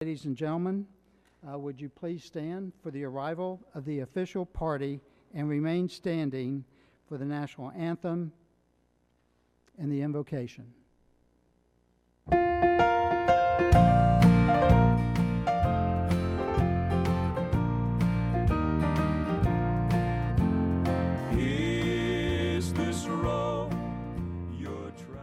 Ladies and gentlemen, would you please stand for the arrival of the official party and remain standing for the national anthem and the invocation. Is this road you're traveling?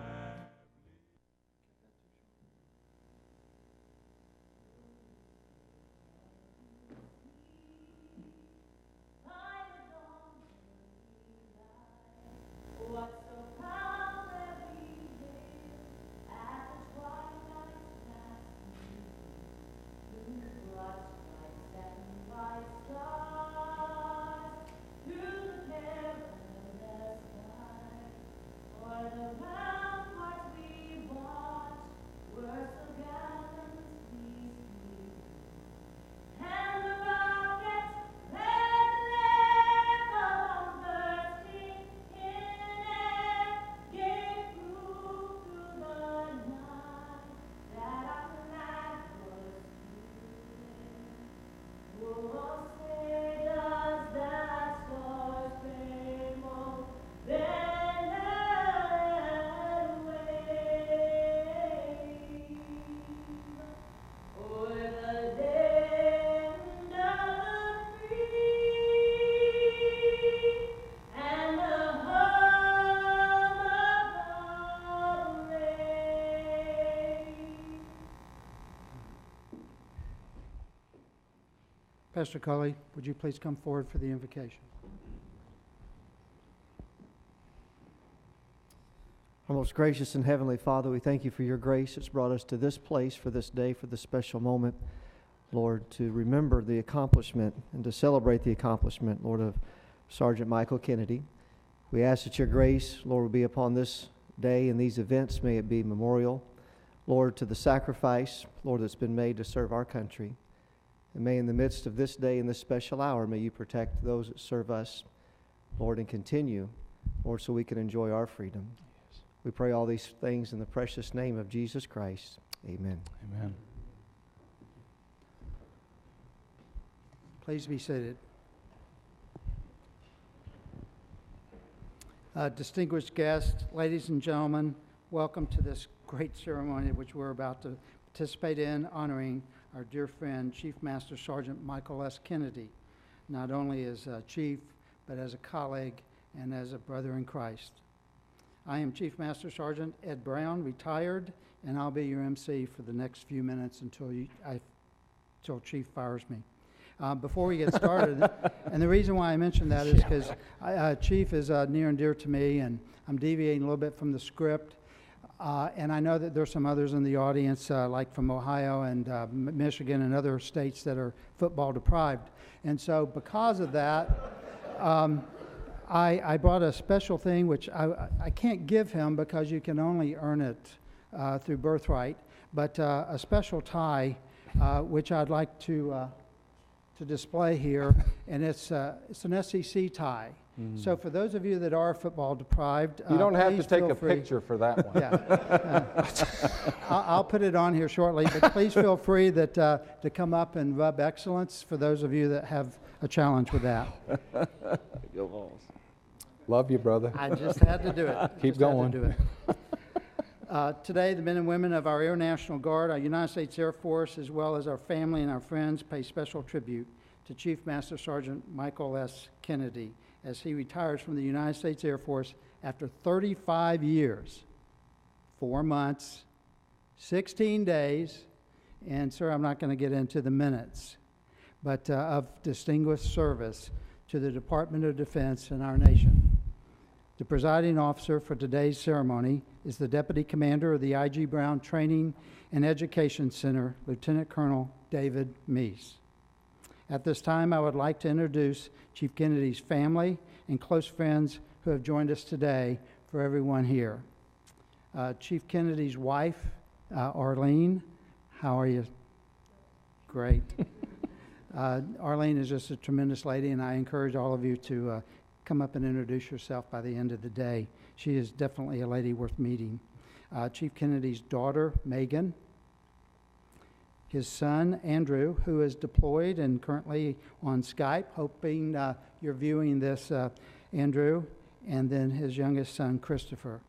Pastor Cully, would you please come forward for the invocation? Our most gracious and heavenly Father, we thank you for your grace that's brought us to this place for this day, for this special moment, Lord, to remember the accomplishment and to celebrate the accomplishment, Lord, of Sergeant Michael Kennedy. We ask that your grace, Lord, will be upon this day and these events. May it be memorial, Lord, to the sacrifice, Lord, that's been made to serve our country. And may in the midst of this day and this special hour, may you protect those that serve us, Lord, and continue, Lord, so we can enjoy our freedom. Yes. We pray all these things in the precious name of Jesus Christ. Amen. Amen. Please be seated. Distinguished guests, ladies and gentlemen, welcome to this great ceremony which we're about to participate in, honoring our dear friend, Chief Master Sergeant Michael S. Kennedy, not only as a chief, but as a colleague and as a brother in Christ. I am Chief Master Sergeant Ed Brown, retired, and I'll be your MC for the next few minutes until Chief fires me. Before we get started, and the reason why I mentioned that is because Chief is near and dear to me, and I'm deviating a little bit from the script. And I know that there's some others in the audience, like from Ohio and Michigan and other states that are football deprived. And so because of that, I brought a special thing which I can't give him because you can only earn it through birthright, but a special tie which I'd like to display here, and it's an SEC tie. So for those of you that are football deprived, you don't have to take a free. picture for that one. Yeah, I'll put it on here shortly, but please feel free that to come up and rub excellence for those of you that have a challenge with that. Go Vols. Love you, brother. I just had to do it. Keep going. Today, the men and women of our Air National Guard, our United States Air Force, as well as our family and our friends, pay special tribute to Chief Master Sergeant Michael S. Kennedy as he retires from the United States Air Force after 35 years, 4 months, 16 days, and sir, I'm not going to get into the minutes, but of distinguished service to the Department of Defense and our nation. The presiding officer for today's ceremony is the Deputy Commander of the I.G. Brown Training and Education Center, Lieutenant Colonel David Meese. At this time, I would like to introduce Chief Kennedy's family and close friends who have joined us today for everyone here. Chief Kennedy's wife, Arlene, how are you? Great. Arlene is just a tremendous lady, and I encourage all of you to come up and introduce yourself by the end of the day. She is definitely a lady worth meeting. Chief Kennedy's daughter, Megan. his son, Andrew, who is deployed and currently on Skype, hoping you're viewing this, Andrew, and then his youngest son, Christopher,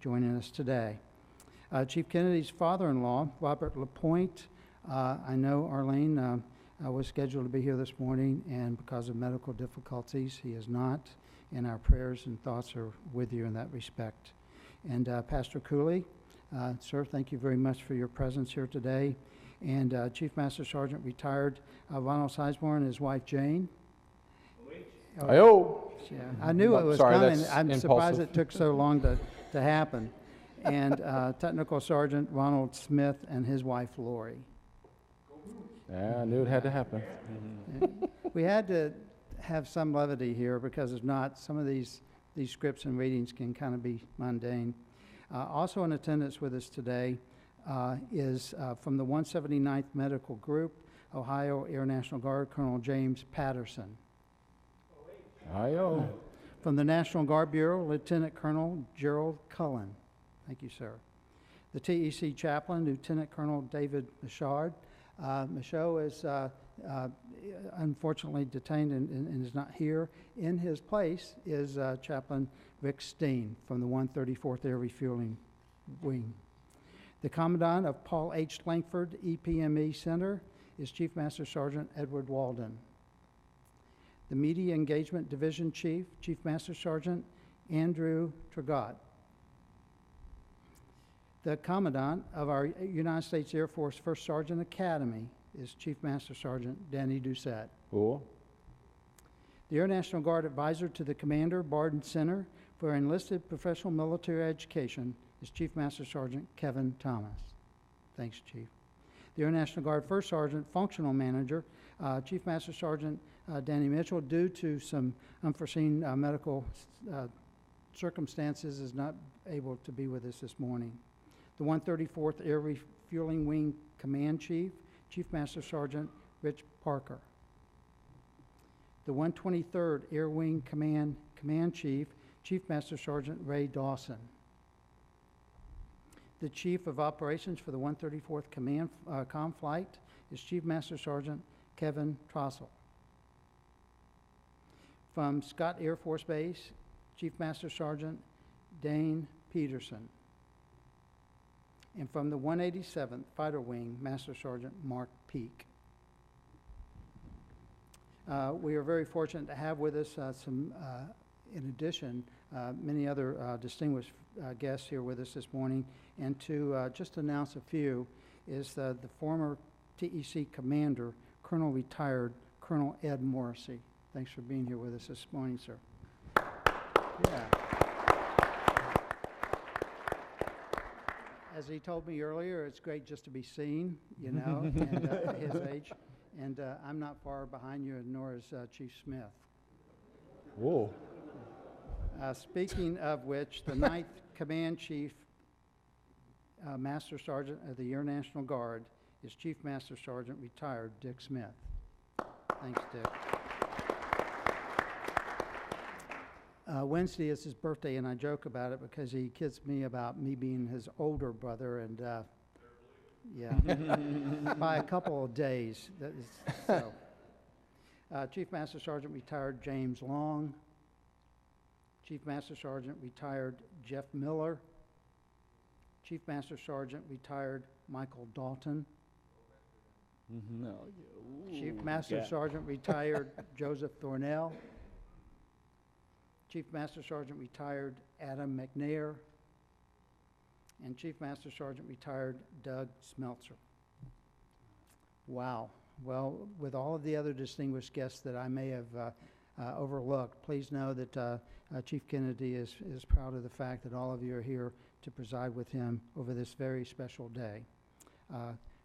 joining us today. Chief Kennedy's father-in-law, Robert LaPointe, I know Arlene was scheduled to be here this morning, and because of medical difficulties, he is not, and our prayers and thoughts are with you in that respect. And Pastor Cooley, sir, thank you very much for your presence here today. And Chief Master Sergeant retired Ronald Sizemore and his wife Jane. Ayo. Yeah, I knew it was Sorry, coming. that's I'm surprised impulsive. it took so long to happen. And Technical Sergeant Ronald Smith and his wife Lori. Yeah, I knew it had to happen. We had to have some levity here because if not, some of these scripts and readings can kind of be mundane. Also in attendance with us today is from the 179th Medical Group, Ohio Air National Guard, Colonel James Patterson. Ayo. From the National Guard Bureau, Lieutenant Colonel Gerald Cullen. Thank you, sir. The TEC Chaplain, Lieutenant Colonel David Michaud. Michaud is unfortunately detained and is not here. In his place is Chaplain Rick Steen from the 134th Air Refueling Wing. The Commandant of Paul H. Langford EPME Center is Chief Master Sergeant Edward Walden. The Media Engagement Division Chief, Chief Master Sergeant Andrew Tragot. The Commandant of our United States Air Force First Sergeant Academy is Chief Master Sergeant Danny Doucette. Cool. The Air National Guard Advisor to the Commander, Barden Center for Enlisted Professional Military Education is Chief Master Sergeant Kevin Thomas. Thanks, Chief. The Air National Guard First Sergeant Functional Manager, Chief Master Sergeant Danny Mitchell, due to some unforeseen medical circumstances, is not able to be with us this morning. The 134th Air Refueling Wing Command Chief, Chief Master Sergeant Rich Parker. The 123rd Air Wing Command Chief, Chief Master Sergeant Ray Dawson. The Chief of Operations for the 134th Command Flight is Chief Master Sergeant Kevin Trossel. From Scott Air Force Base, Chief Master Sergeant Dane Peterson. And from the 187th Fighter Wing, Master Sergeant Mark Peak. We are very fortunate to have with us in addition, many other distinguished guests here with us this morning. And to just announce a few is the former TEC Commander, Colonel Retired Colonel Ed Morrissey. Thanks for being here with us this morning, sir. Yeah. As he told me earlier, it's great just to be seen, you know, and at his age. And I'm not far behind you, and nor is Chief Smith. Whoa. Speaking of which, the 9th Command Chief, Master Sergeant of the Air National Guard, is Chief Master Sergeant Retired Dick Smith. Thanks, Dick. Wednesday is his birthday, and I joke about it because he kids me about me being his older brother, and yeah, by a couple of days. That is, so. Chief Master Sergeant Retired James Long. Chief Master Sergeant Retired Jeff Miller. Chief Master Sergeant Retired Michael Dalton. No. Chief Master Sergeant Retired Joseph Thornell. Chief Master Sergeant Retired Adam McNair. And Chief Master Sergeant Retired Doug Smeltzer. Wow. Well, with all of the other distinguished guests that I may have overlooked, please know that Chief Kennedy is proud of the fact that all of you are here to preside with him over this very special day.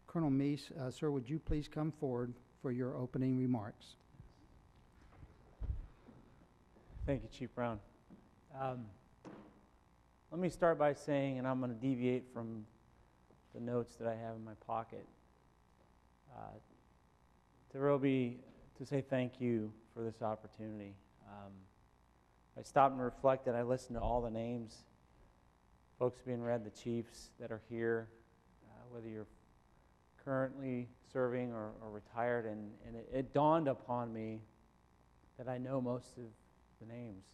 Colonel Meese, sir, would you please come forward for your opening remarks? Thank you, Chief Brown. Let me start by saying, and I'm going to deviate from the notes that I have in my pocket, to say thank you for this opportunity. I stopped and reflected. I listened to all the names, folks being read, the chiefs that are here, whether you're currently serving or retired, and it dawned upon me that I know most of the names.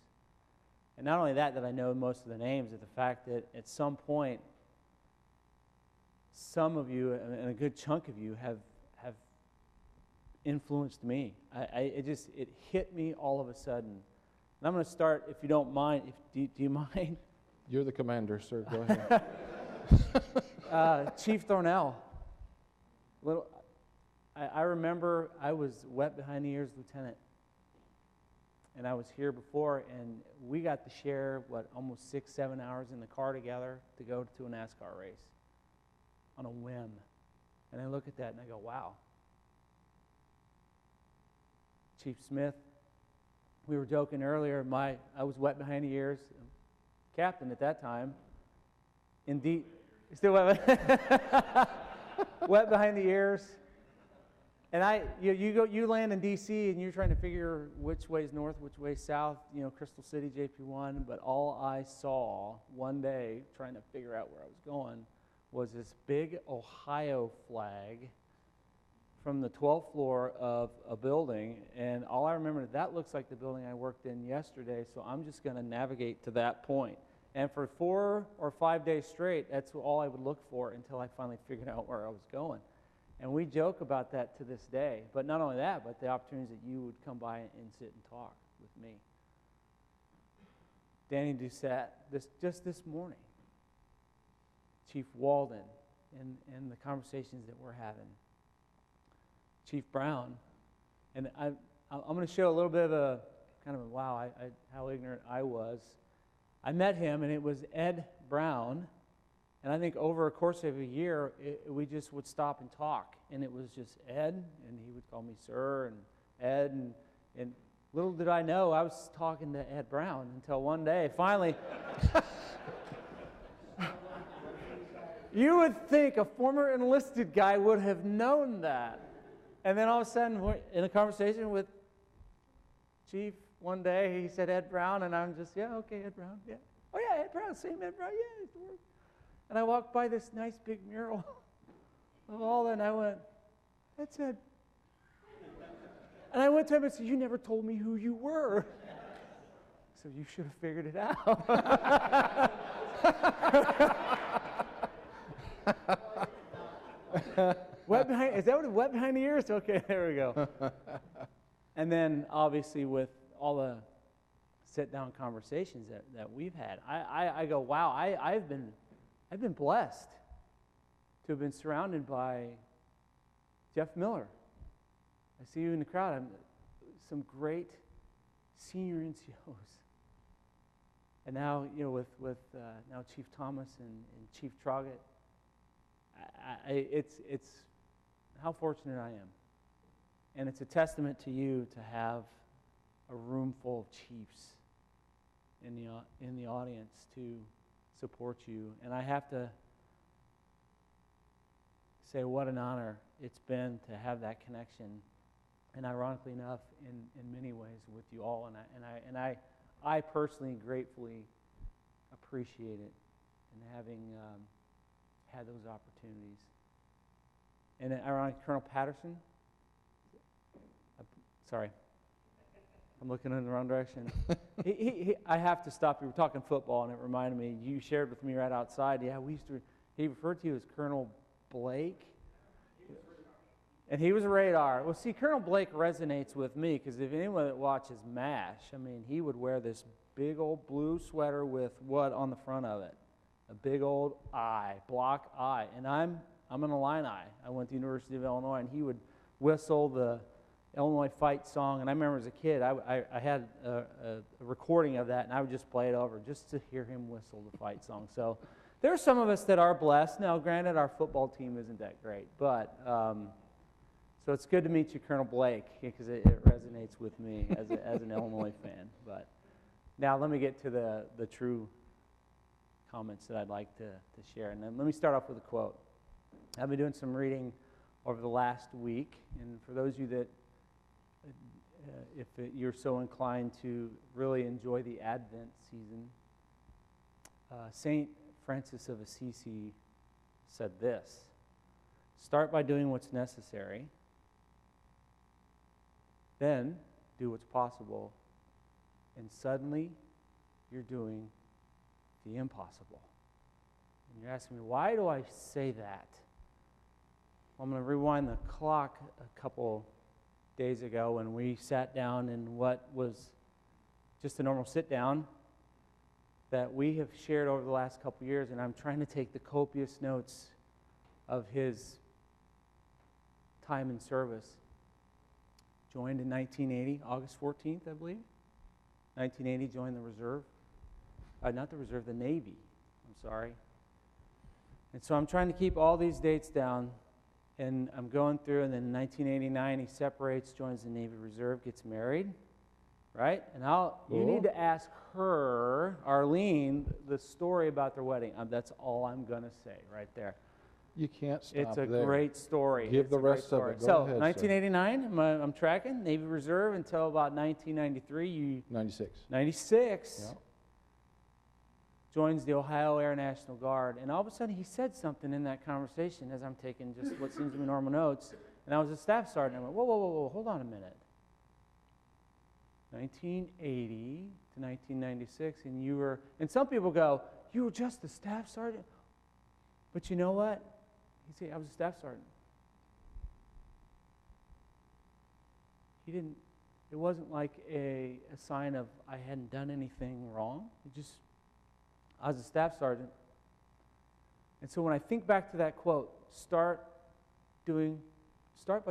And not only that I know most of the names, but the fact that at some point, some of you, and a good chunk of you, have influenced me. It hit me all of a sudden. And I'm going to start, if you don't mind. Do you mind? You're the commander, sir. Go ahead. Chief Thornell. I remember I was wet behind the ears lieutenant. And I was here before, and we got to share, almost 6-7 hours in the car together to go to a NASCAR race on a whim. And I look at that and I go, wow. Chief Smith, we were joking earlier, I was wet behind the ears, captain at that time. Indeed, still wet, wet behind the ears. And you land in D.C. and you're trying to figure which way's north, which way's south, Crystal City, JP1. But all I saw one day, trying to figure out where I was going, was this big Ohio flag from the 12th floor of a building. And all I remember, that looks like the building I worked in yesterday, so I'm just going to navigate to that point. And for 4 or 5 days straight, that's all I would look for until I finally figured out where I was going. And we joke about that to this day. But not only that, but the opportunities that you would come by and sit and talk with me. Danny Doucette, just this morning. Chief Walden, and the conversations that we're having. Chief Brown. And I'm going to show a little bit of a kind of a wow, how ignorant I was. I met him, and it was Ed Brown. And I think over a course of a year, we just would stop and talk. And it was just Ed, and he would call me sir, and Ed. And little did I know, I was talking to Ed Brown until one day, finally. You would think a former enlisted guy would have known that. And then all of a sudden, we're in a conversation with Chief one day, he said Ed Brown, and I'm just, yeah, okay, Ed Brown, yeah. Oh, yeah, Ed Brown, same Ed Brown, yeah, it's the word. And I walked by this nice big mural of all that, and I went, that's Ed. And I went to him and said, you never told me who you were. So you should have figured it out. Is that what wet behind the ears? Okay, there we go. And then, obviously, with all the sit-down conversations that we've had, I go, wow, I've been blessed to have been surrounded by Jeff Miller. I see you in the crowd. Some great senior NCOs. And now, with now Chief Thomas and Chief Troggett, it's how fortunate I am. And it's a testament to you to have a room full of chiefs in the audience to support you. And I have to say what an honor it's been to have that connection, and ironically enough, in many ways with you all. And I personally gratefully appreciate it, and having had those opportunities. And then, ironically, Colonel Patterson. Sorry, I'm looking in the wrong direction. I have to stop you. We're talking football, and it reminded me. You shared with me right outside. Yeah, he referred to you as Colonel Blake. And he was a radar. Well, see, Colonel Blake resonates with me because if anyone that watches MASH, I mean, he would wear this big old blue sweater with what on the front of it? A big old I, block I. And I'm an Illini. I went to the University of Illinois, and he would whistle the Illinois fight song. And I remember as a kid, I had a recording of that, and I would just play it over just to hear him whistle the fight song. So there are some of us that are blessed. Now, granted, our football team isn't that great, but so it's good to meet you, Colonel Blake, because it resonates with me as an Illinois fan. But now let me get to the true comments that I'd like to share. And then let me start off with a quote. I've been doing some reading over the last week, and for those of you that, if you're so inclined to really enjoy the Advent season, St. Francis of Assisi said this: Start by doing what's necessary. Then do what's possible. And suddenly, you're doing the impossible. And you're asking me, why do I say that? Well, I'm going to rewind the clock a couple days ago when we sat down in what was just a normal sit down that we have shared over the last couple years, and I'm trying to take the copious notes of his time in service. Joined in 1980, August 14th, I believe. 1980, joined the reserve. Not the reserve, the Navy. I'm sorry. And so I'm trying to keep all these dates down, and I'm going through, and then in 1989, he separates, joins the Navy Reserve, gets married, right? And you need to ask her, Arlene, the story about their wedding. That's all I'm going to say right there. You can't stop It's a there. great story. Give It's the a great rest of story. it. Go So, ahead, sir. 1989, I'm tracking, Navy Reserve until about 1993. 96. 96. Yeah. Joins the Ohio Air National Guard. And all of a sudden, he said something in that conversation as I'm taking just what seems to be normal notes. And I was a staff sergeant. I went, whoa, hold on a minute. 1980 to 1996, and some people go, you were just a staff sergeant? But you know what? He said, I was a staff sergeant. It wasn't like a sign of I hadn't done anything wrong. I was a staff sergeant. And so when I think back to that quote, start by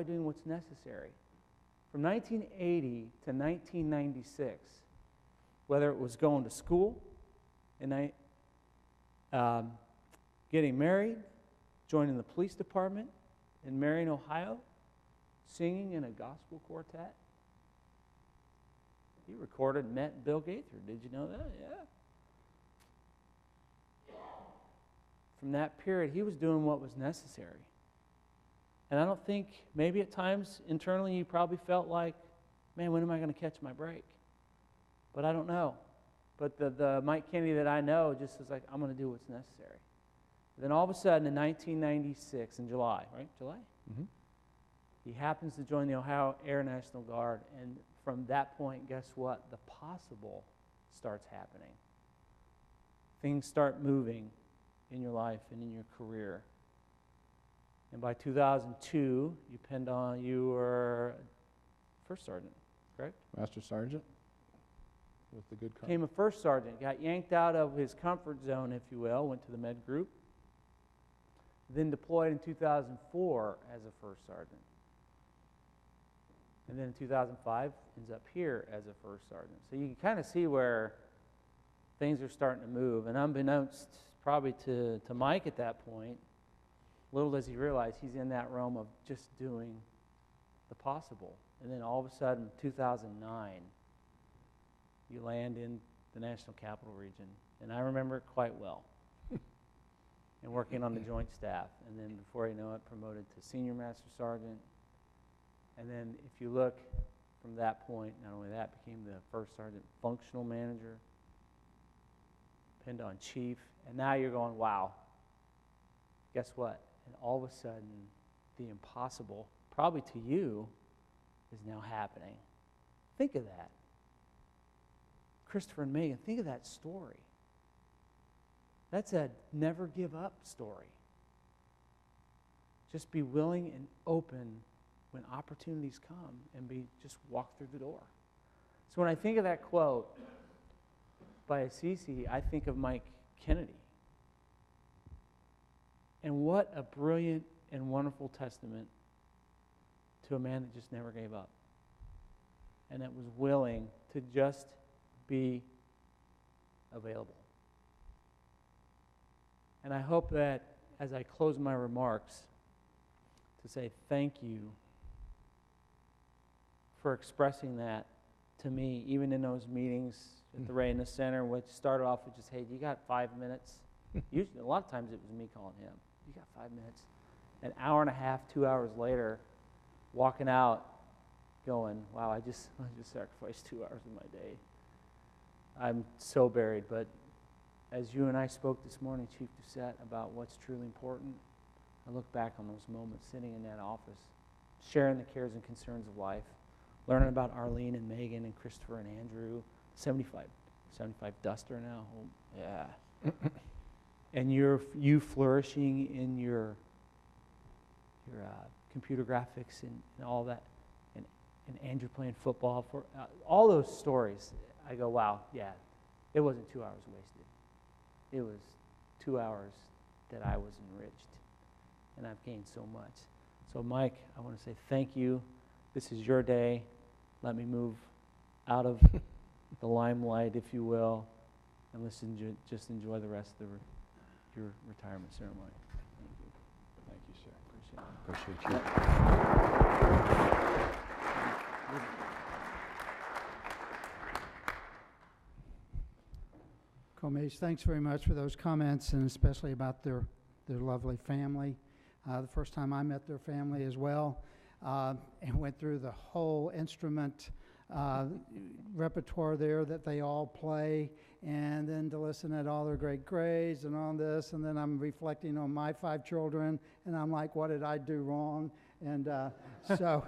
doing what's necessary. From 1980 to 1996, whether it was going to school, and getting married, joining the police department in Marion, Ohio, singing in a gospel quartet. He recorded and met Bill Gaither. Did you know that? Yeah. From that period, he was doing what was necessary. And I don't think, maybe at times internally you probably felt like, man, when am I going to catch my break? But I don't know. But the Mike Kennedy that I know just is like, I'm going to do what's necessary. Then all of a sudden in 1996, in July, right? July? Mm-hmm. He happens to join the Ohio Air National Guard. And from that point, guess what? The possible starts happening. Things start moving in your life and in your career. And by 2002, you were first sergeant, correct? Master Sergeant with the good car. Became a first sergeant, got yanked out of his comfort zone, if you will, went to the med group, then deployed in 2004 as a first sergeant. And then in 2005, ends up here as a first sergeant. So you can kind of see where things are starting to move. And unbeknownst probably to Mike at that point, little does he realize he's in that realm of just doing the possible. And then all of a sudden, 2009, you land in the National Capital Region. And I remember it quite well. And working on the Joint Staff. And then before you know it, promoted to Senior Master Sergeant. And then if you look from that point, not only that, became the First Sergeant Functional Manager, pinned on Chief. And now you're going, wow, guess what? And all of a sudden, the impossible, probably to you, is now happening. Think of that. Christopher and Megan, think of that story. That's a never give up story. Just be willing and open when opportunities come and just walk through the door. So when I think of that quote by Assisi, I think of Mike Kennedy. And what a brilliant and wonderful testament to a man that just never gave up and that was willing to just be available. And I hope that as I close my remarks, to say thank you for expressing that to me, even in those meetings at the Readiness Center, which started off with just, hey, you got 5 minutes? Usually, a lot of times it was me calling him. You got 5 minutes? An hour and a half, 2 hours later, walking out, going, wow, I just sacrificed 2 hours of my day. I'm so buried, but as you and I spoke this morning, Chief Doucette, about what's truly important, I look back on those moments sitting in that office, sharing the cares and concerns of life, learning about Arlene and Megan and Christopher and Andrew, 75 Duster now. Oh, yeah. And you flourishing in your computer graphics and all that, and Andrew playing football, for all those stories. I go, wow, yeah, it wasn't 2 hours wasted. It was 2 hours that I was enriched, and I've gained so much. So Mike, I want to say thank you. This is your day. Let me move out of the limelight, if you will, and just enjoy the rest of your retirement ceremony. Thank you. Thank you, sir. Appreciate it. Appreciate you. Comays, thanks very much for those comments, and especially about their lovely family. The first time I met their family as well, and went through the whole instrument repertoire there that they all play, and then to listen at all their great grades and all this, and then I'm reflecting on my 5 children, and I'm like, what did I do wrong? And so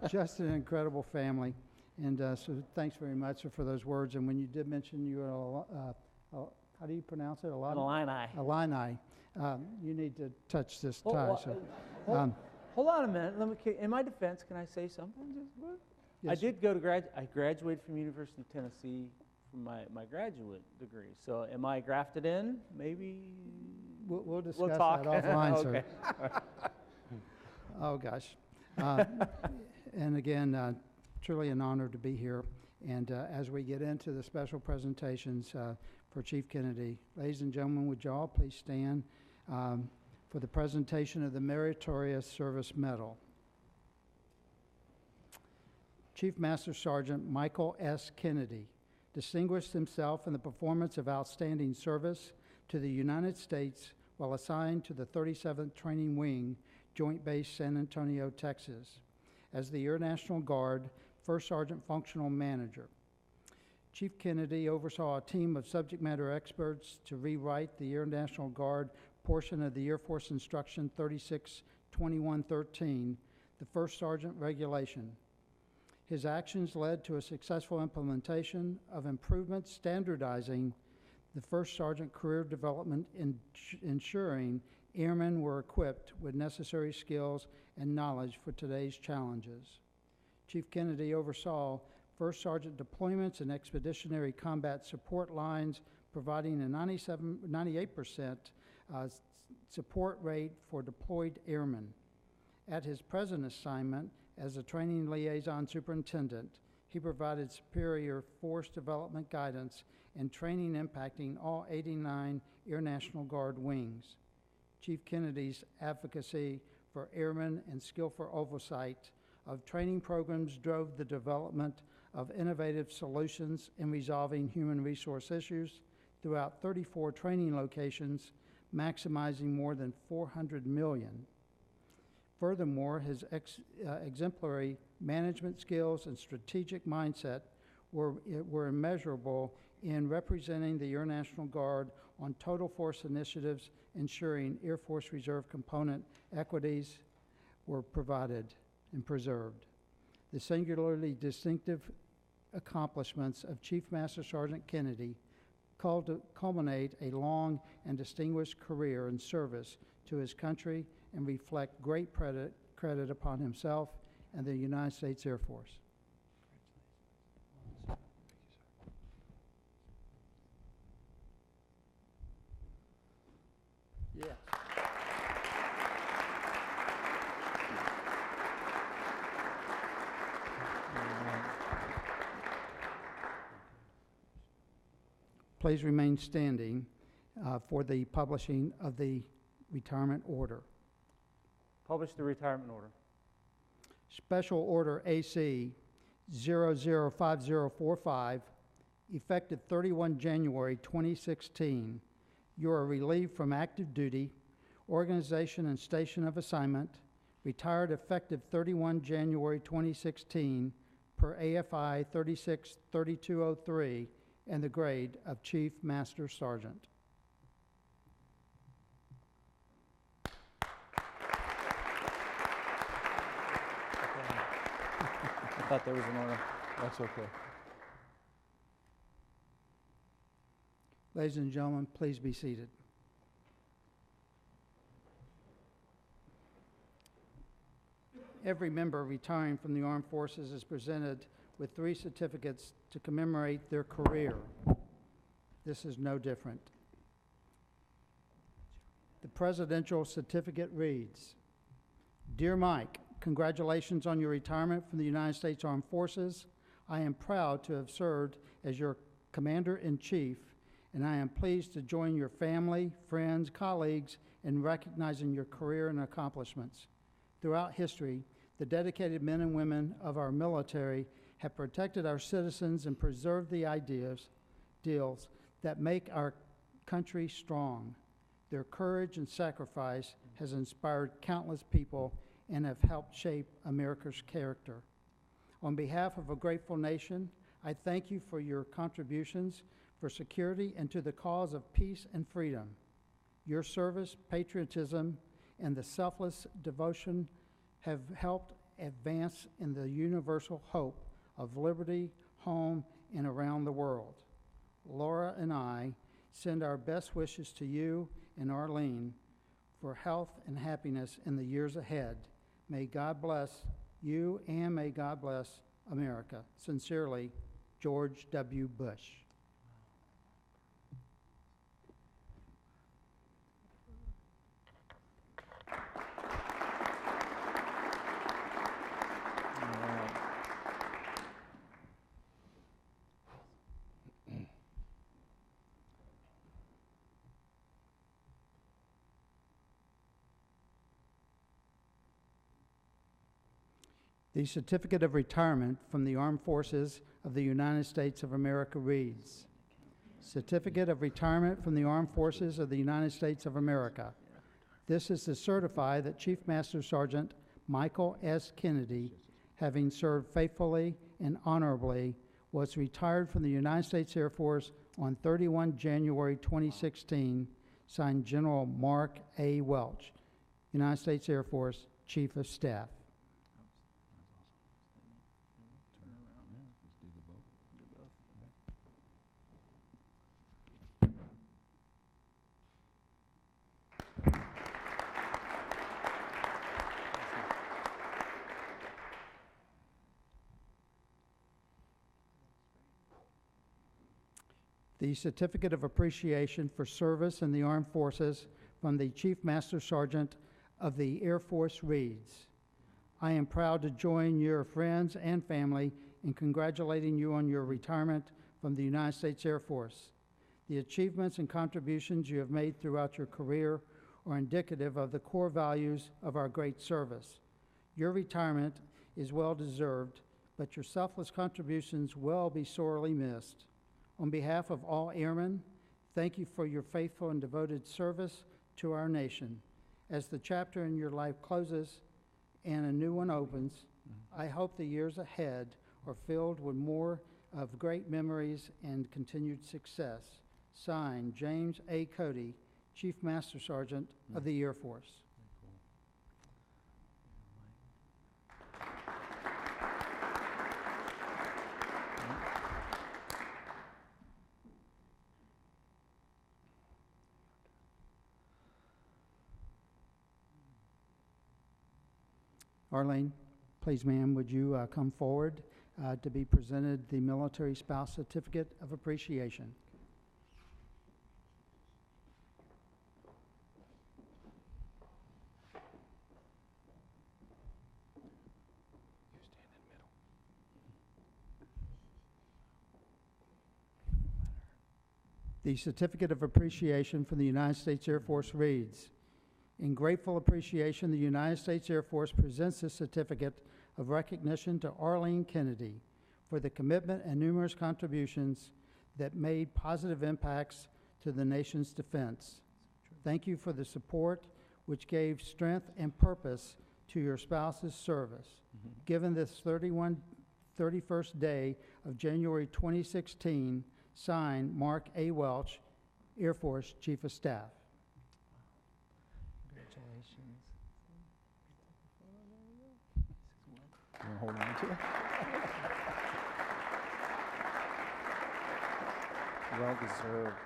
just an incredible family. And so thanks very much for those words. And when you did mention you were, how do you pronounce it? Illini. You need to touch this tie. Hold on a minute. In my defense, can I say something? Yes. I did go to I graduated from University of Tennessee for my graduate degree. So am I grafted in? Maybe We'll discuss talk. that offline, Okay. sir. Oh, gosh. And again, truly an honor to be here. And as we get into the special presentations for Chief Kennedy, ladies and gentlemen, would you all please stand for the presentation of the Meritorious Service Medal. Chief Master Sergeant Michael S. Kennedy distinguished himself in the performance of outstanding service to the United States while assigned to the 37th Training Wing, Joint Base San Antonio, Texas, as the Air National Guard First Sergeant Functional Manager. Chief Kennedy oversaw a team of subject matter experts to rewrite the Air National Guard portion of the Air Force Instruction 36-2113, the First Sergeant Regulation. His actions led to a successful implementation of improvements standardizing the First Sergeant career development, ensuring airmen were equipped with necessary skills and knowledge for today's challenges. Chief Kennedy oversaw First Sergeant deployments and expeditionary combat support lines, providing a 98% support rate for deployed airmen. At his present assignment as a training liaison superintendent, he provided superior force development guidance and training impacting all 89 Air National Guard wings. Chief Kennedy's advocacy for airmen and skillful oversight of training programs drove the development of innovative solutions in resolving human resource issues throughout 34 training locations, maximizing more than 400 million. Furthermore, his exemplary management skills and strategic mindset were immeasurable in representing the Air National Guard on total force initiatives, ensuring Air Force Reserve component equities were provided and preserved. The singularly distinctive accomplishments of Chief Master Sergeant Kennedy culminate a long and distinguished career in service to his country and reflect great credit upon himself and the United States Air Force. Yes. Please remain standing for the publishing of the retirement order. Publish the retirement order. Special Order AC 005045, effective 31 January 2016. You are relieved from active duty, organization and station of assignment, retired effective 31 January 2016 per AFI 363203, and the grade of Chief Master Sergeant. Thought there was an order. That's okay. Ladies and gentlemen, please be seated. Every member retiring from the armed forces is presented with 3 certificates to commemorate their career. This is no different. The presidential certificate reads, Dear Mike, congratulations on your retirement from the United States Armed Forces. I am proud to have served as your Commander-in-Chief, and I am pleased to join your family, friends, colleagues in recognizing your career and accomplishments. Throughout history, the dedicated men and women of our military have protected our citizens and preserved the ideals that make our country strong. Their courage and sacrifice has inspired countless people and have helped shape America's character. On behalf of a grateful nation, I thank you for your contributions for security and to the cause of peace and freedom. Your service, patriotism, and the selfless devotion have helped advance in the universal hope of liberty, home, and around the world. Laura and I send our best wishes to you and Arlene for health and happiness in the years ahead. May God bless you and may God bless America. Sincerely, George W. Bush. The Certificate of Retirement from the Armed Forces of the United States of America reads, Certificate of Retirement from the Armed Forces of the United States of America. This is to certify that Chief Master Sergeant Michael S. Kennedy, having served faithfully and honorably, was retired from the United States Air Force on 31 January 2016, signed General Mark A. Welch, United States Air Force Chief of Staff. The Certificate of Appreciation for Service in the Armed Forces from the Chief Master Sergeant of the Air Force reads, I am proud to join your friends and family in congratulating you on your retirement from the United States Air Force. The achievements and contributions you have made throughout your career are indicative of the core values of our great service. Your retirement is well deserved, but your selfless contributions will be sorely missed. On behalf of all airmen, thank you for your faithful and devoted service to our nation. As the chapter in your life closes and a new one opens, I hope the years ahead are filled with more of great memories and continued success. Signed, James A. Cody, Chief Master Sergeant of the Air Force. Arlene, please, ma'am, would you come forward to be presented the Military Spouse Certificate of Appreciation? The Certificate of Appreciation from the United States Air Force reads, in grateful appreciation, the United States Air Force presents this certificate of recognition to Arlene Kennedy for the commitment and numerous contributions that made positive impacts to the nation's defense. Thank you for the support which gave strength and purpose to your spouse's service. Given this 31st day of January 2016, signed Mark A. Welch, Air Force Chief of Staff. Congratulations. You want to hold on to it? Well deserved.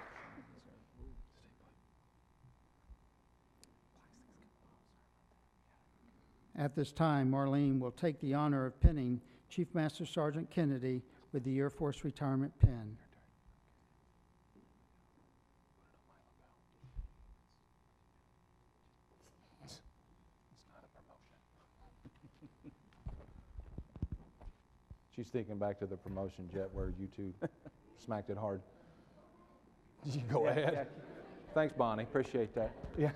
At this time, Marlene will take the honor of pinning Chief Master Sergeant Kennedy with the Air Force Retirement Pin. She's thinking back to the promotion, Jet, where you two smacked it hard. You go ahead. Thanks, Bonnie. Appreciate that. Yeah.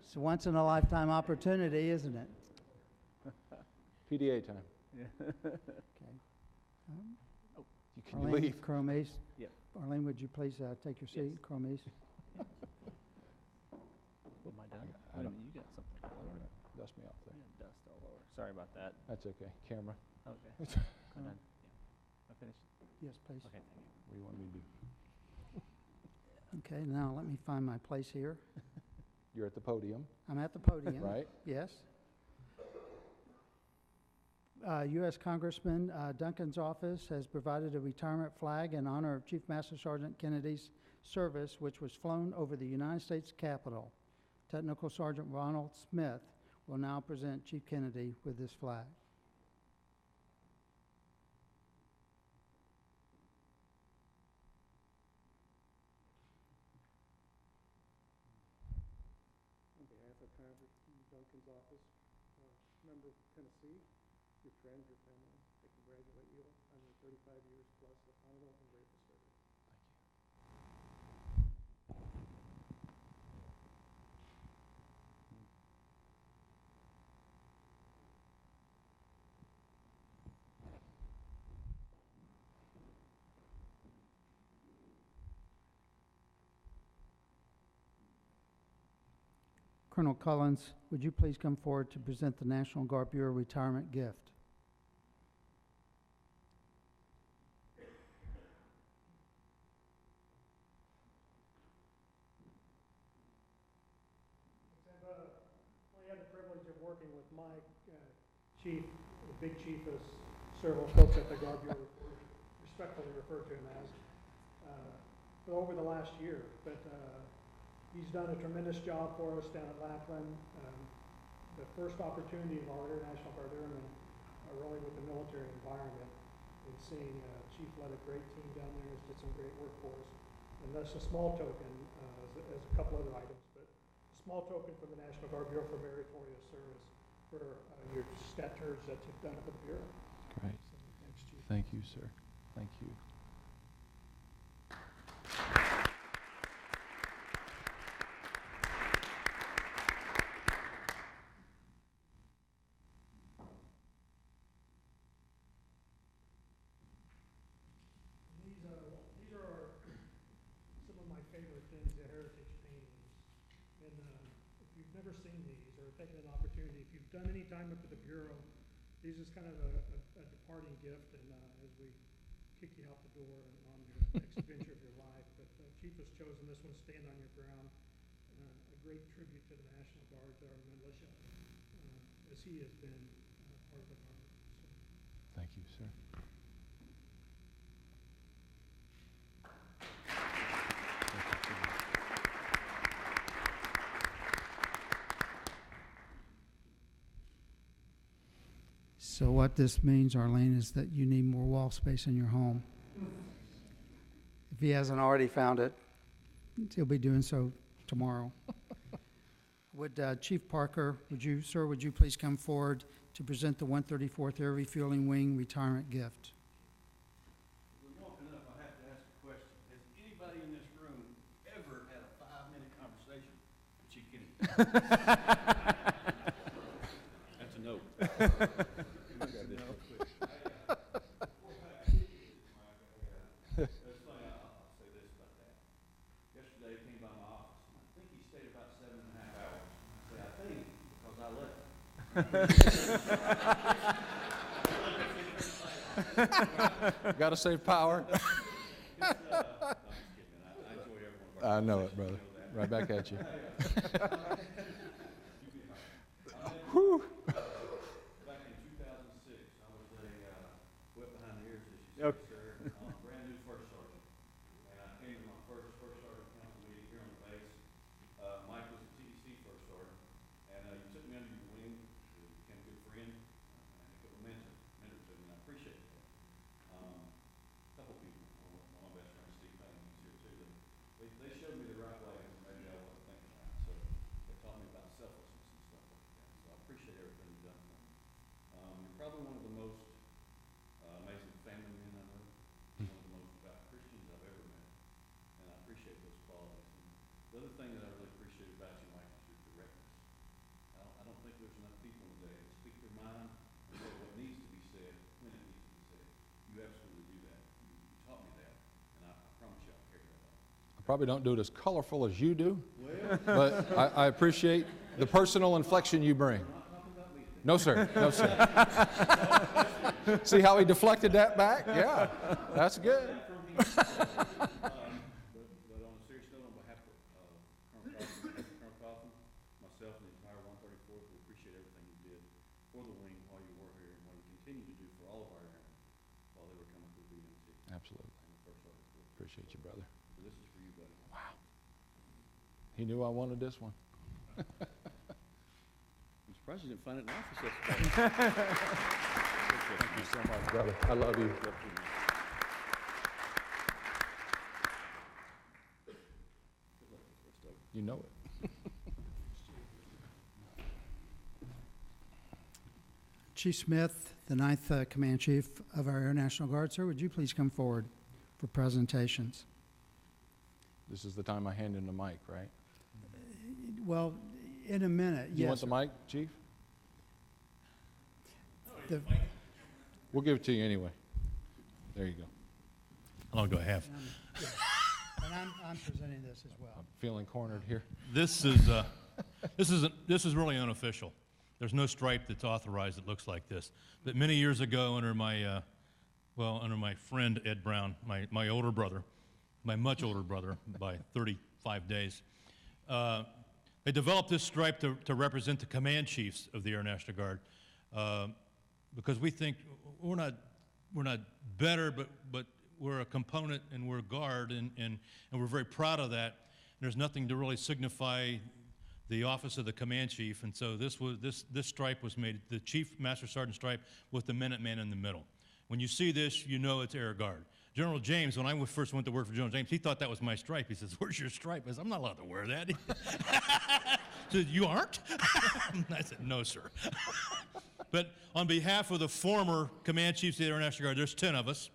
It's a once-in-a-lifetime opportunity, isn't it? PDA time. Okay. You can leave. Cromies. Yep. Arlene, would you please take your seat? Cromies. Am I done? I don't- You got something all over. Dust me off there. You got dust all over. Sorry about that. That's okay. Camera. Okay. I'm done. Yeah. I finished? Yes, please. Okay, thank you. What do you want me to do? Okay, now let me find my place here. You're at the podium, I'm at the podium. right? Yes. U.S. Congressman Duncan's office has provided a retirement flag in honor of Chief Master Sergeant Kennedy's service, which was flown over the United States Capitol. Technical Sergeant Ronald Smith will now present Chief Kennedy with this flag. On behalf of Congressman Duncan's office, member of Tennessee, your friends, your family, I congratulate you on your 35 years plus of honorable and grateful service. Colonel Collins, would you please come forward to present the National Guard Bureau Retirement Gift? I had the privilege of working with Mike, Chief, the big chief, as several folks at the Guard Bureau respectfully refer to him as, for over the last year. But he's done a tremendous job for us down at Lackland. The first opportunity of our International Guard Airmen really with the military environment, and seeing Chief led a great team down there, has did some great work for us. And that's a small token, as a couple other items, but a small token for the National Guard Bureau for meritorious service for your stat tours that you've done at the Bureau. Great. So, thanks, Chief. Thank you, sir. Thank you. These are some of my favorite things, the heritage paintings. And if you've never seen these or taken an opportunity, if you've done any time up at the Bureau, these is kind of a departing gift, and as we kick you out the door on your next adventure of your life. But Chief has chosen this one, Stand on Your Ground, a great tribute to the National Guard, to our militia, as he has been part of the Guard. So. Thank you, sir. So what this means, Arlene, is that you need more wall space in your home. If he hasn't already found it, he'll be doing so tomorrow. Would Chief Parker, would you please come forward to present the 134th Air Refueling Wing Retirement Gift? As we're walking up, I have to ask a question. Has anybody in this room ever had a 5-minute conversation with Chief Kennedy? That's a no. That's funny, I'll say this about that. Yesterday, he came by my office, and I think he stayed about 7.5 hours. I said, I think, because I left. Gotta save power. No, I'm just kidding. I enjoy every one of our I know it, conversations, brother. you know that. Right back at you. Whew. Back in 2006, I was a wet behind the ears, as you say, Okay. sir, brand new first sergeant. And I came Probably don't do it as colorful as you do, but I appreciate the personal inflection you bring. No, sir. No, sir. See how he deflected that back? Yeah, that's good. But on a serious note, on behalf of Colonel Coffin, myself, and the entire 134th, we appreciate everything you did for the wing while you were here and what you continue to do for all of our airmen while they were coming through BMT. Absolutely. And the First Sergeant Corps. Appreciate you, brother. So this is for you, buddy. Wow. He knew I wanted this one. I'm surprised you didn't find it in office yesterday. Thank you so much, brother. I love you. You know it. Chief Smith, the 9th Command Chief of our Air National Guard, sir, would you please come forward for presentations? This is the time I hand in the mic, right? Well, in a minute, You yes. want the mic, Chief? The- We'll give it to you anyway. There you go. How long do I have? And I'm presenting this as well. I'm feeling cornered here. This is really unofficial. There's no stripe that's authorized that looks like this. But many years ago, under my friend Ed Brown, my older brother, my much older brother by 35 days, they developed this stripe to represent the command chiefs of the Air National Guard, because we think we're not better, but we're a component and we're a guard, and we're very proud of that. There's nothing to really signify the office of the command chief, and so this stripe was made, the Chief Master Sergeant stripe with the Minuteman in the middle. When you see this, you know it's Air Guard. General James, when I first went to work for General James, he thought that was my stripe. He says, "Where's your stripe?" I said, "I'm not allowed to wear that." He said, "You aren't?" I said, "No, sir." But on behalf of the former command chiefs of the Air National Guard, there's 10 of us.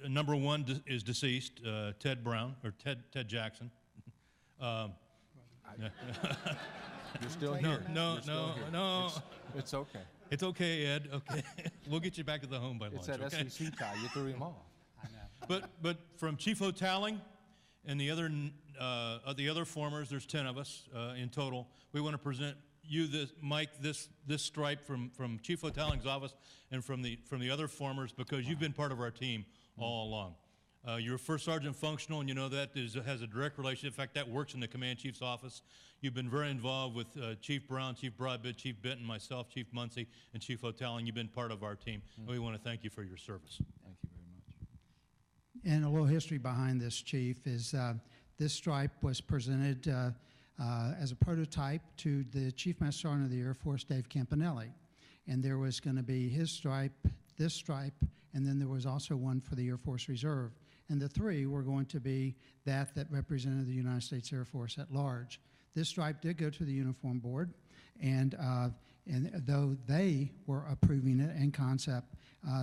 Number one is deceased, Ted Brown, or Ted Jackson. You're still here. No, You're still here. no. It's okay. It's okay, Ed. Okay, we'll get you back to the home by lunch. It's that Okay? SEC tie. You threw him off. But from Chief O'Talling and the other formers, there's 10 of us in total. We want to present you this, Mike, this stripe from Chief O'Talling's office and from the other formers, because you've been part of our team all along. You're a first sergeant functional, and you know that has a direct relationship. In fact, that works in the command chief's office. You've been very involved with Chief Brown, Chief Broadbent, Chief Benton, myself, Chief Muncie, and Chief O'Talling. You've been part of our team, and we want to thank you for your service. Thank you very much. And a little history behind this, Chief, is this stripe was presented as a prototype to the Chief Master Sergeant of the Air Force, Dave Campanelli. And there was going to be his stripe, this stripe, and then there was also one for the Air Force Reserve. And the three were going to be that represented the United States Air Force at large. This stripe did go to the Uniform Board, and though they were approving it in concept,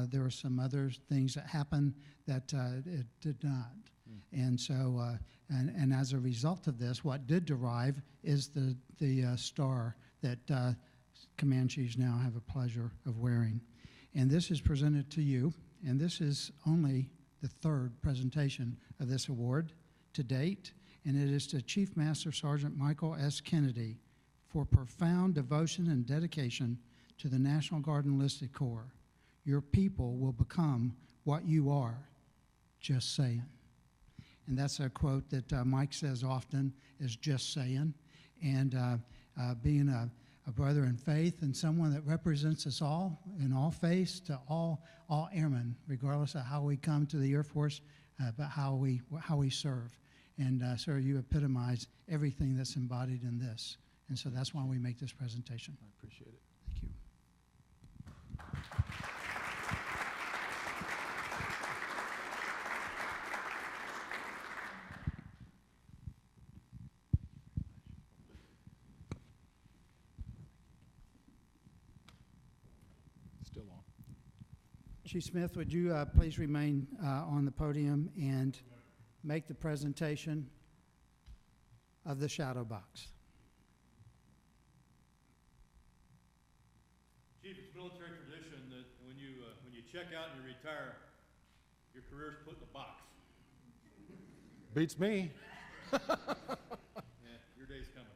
there were some other things that happened that it did not. And so, and as a result of this, what did derive is the star that command chiefs now have a pleasure of wearing. And this is presented to you, and this is only the third presentation of this award to date, and it is to Chief Master Sergeant Michael S. Kennedy for profound devotion and dedication to the National Guard Enlisted Corps. Your people will become what you are, just saying. And that's a quote that Mike says often, is just saying. And being a brother in faith and someone that represents us all in all faiths, to all airmen, regardless of how we come to the Air Force, but how we serve. And sir, you epitomize everything that's embodied in this. And so that's why we make this presentation. I appreciate it. Thank you. Still on. Chief Smith, would you please remain on the podium and make the presentation of the shadow box? Chief, it's military tradition that when you check out and you retire, your career's put in a box. Beats me. Yeah, your day's coming.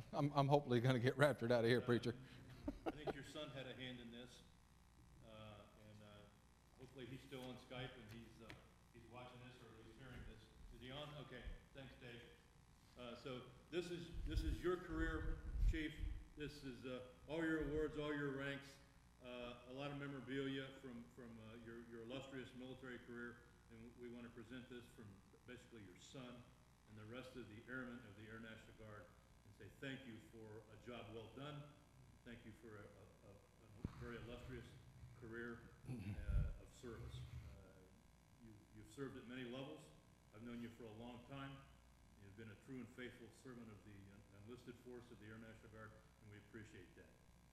I'm hopefully going to get raptured out of here, preacher. I think your son had a hand in this, and hopefully he's still on Skype and he's watching this or at least hearing this. Is he on? Okay, thanks, Dave. So this is your career, Chief. This is all your awards, all your ranks, a lot of memorabilia from your illustrious military career, and we want to present this from basically your son and the rest of the airmen of the Air National Guard, and say thank you for a job well done. Thank you for a very illustrious career of service. You've served at many levels. I've known you for a long time. You've been a true and faithful servant of the enlisted force of the Air National Guard, and we appreciate that.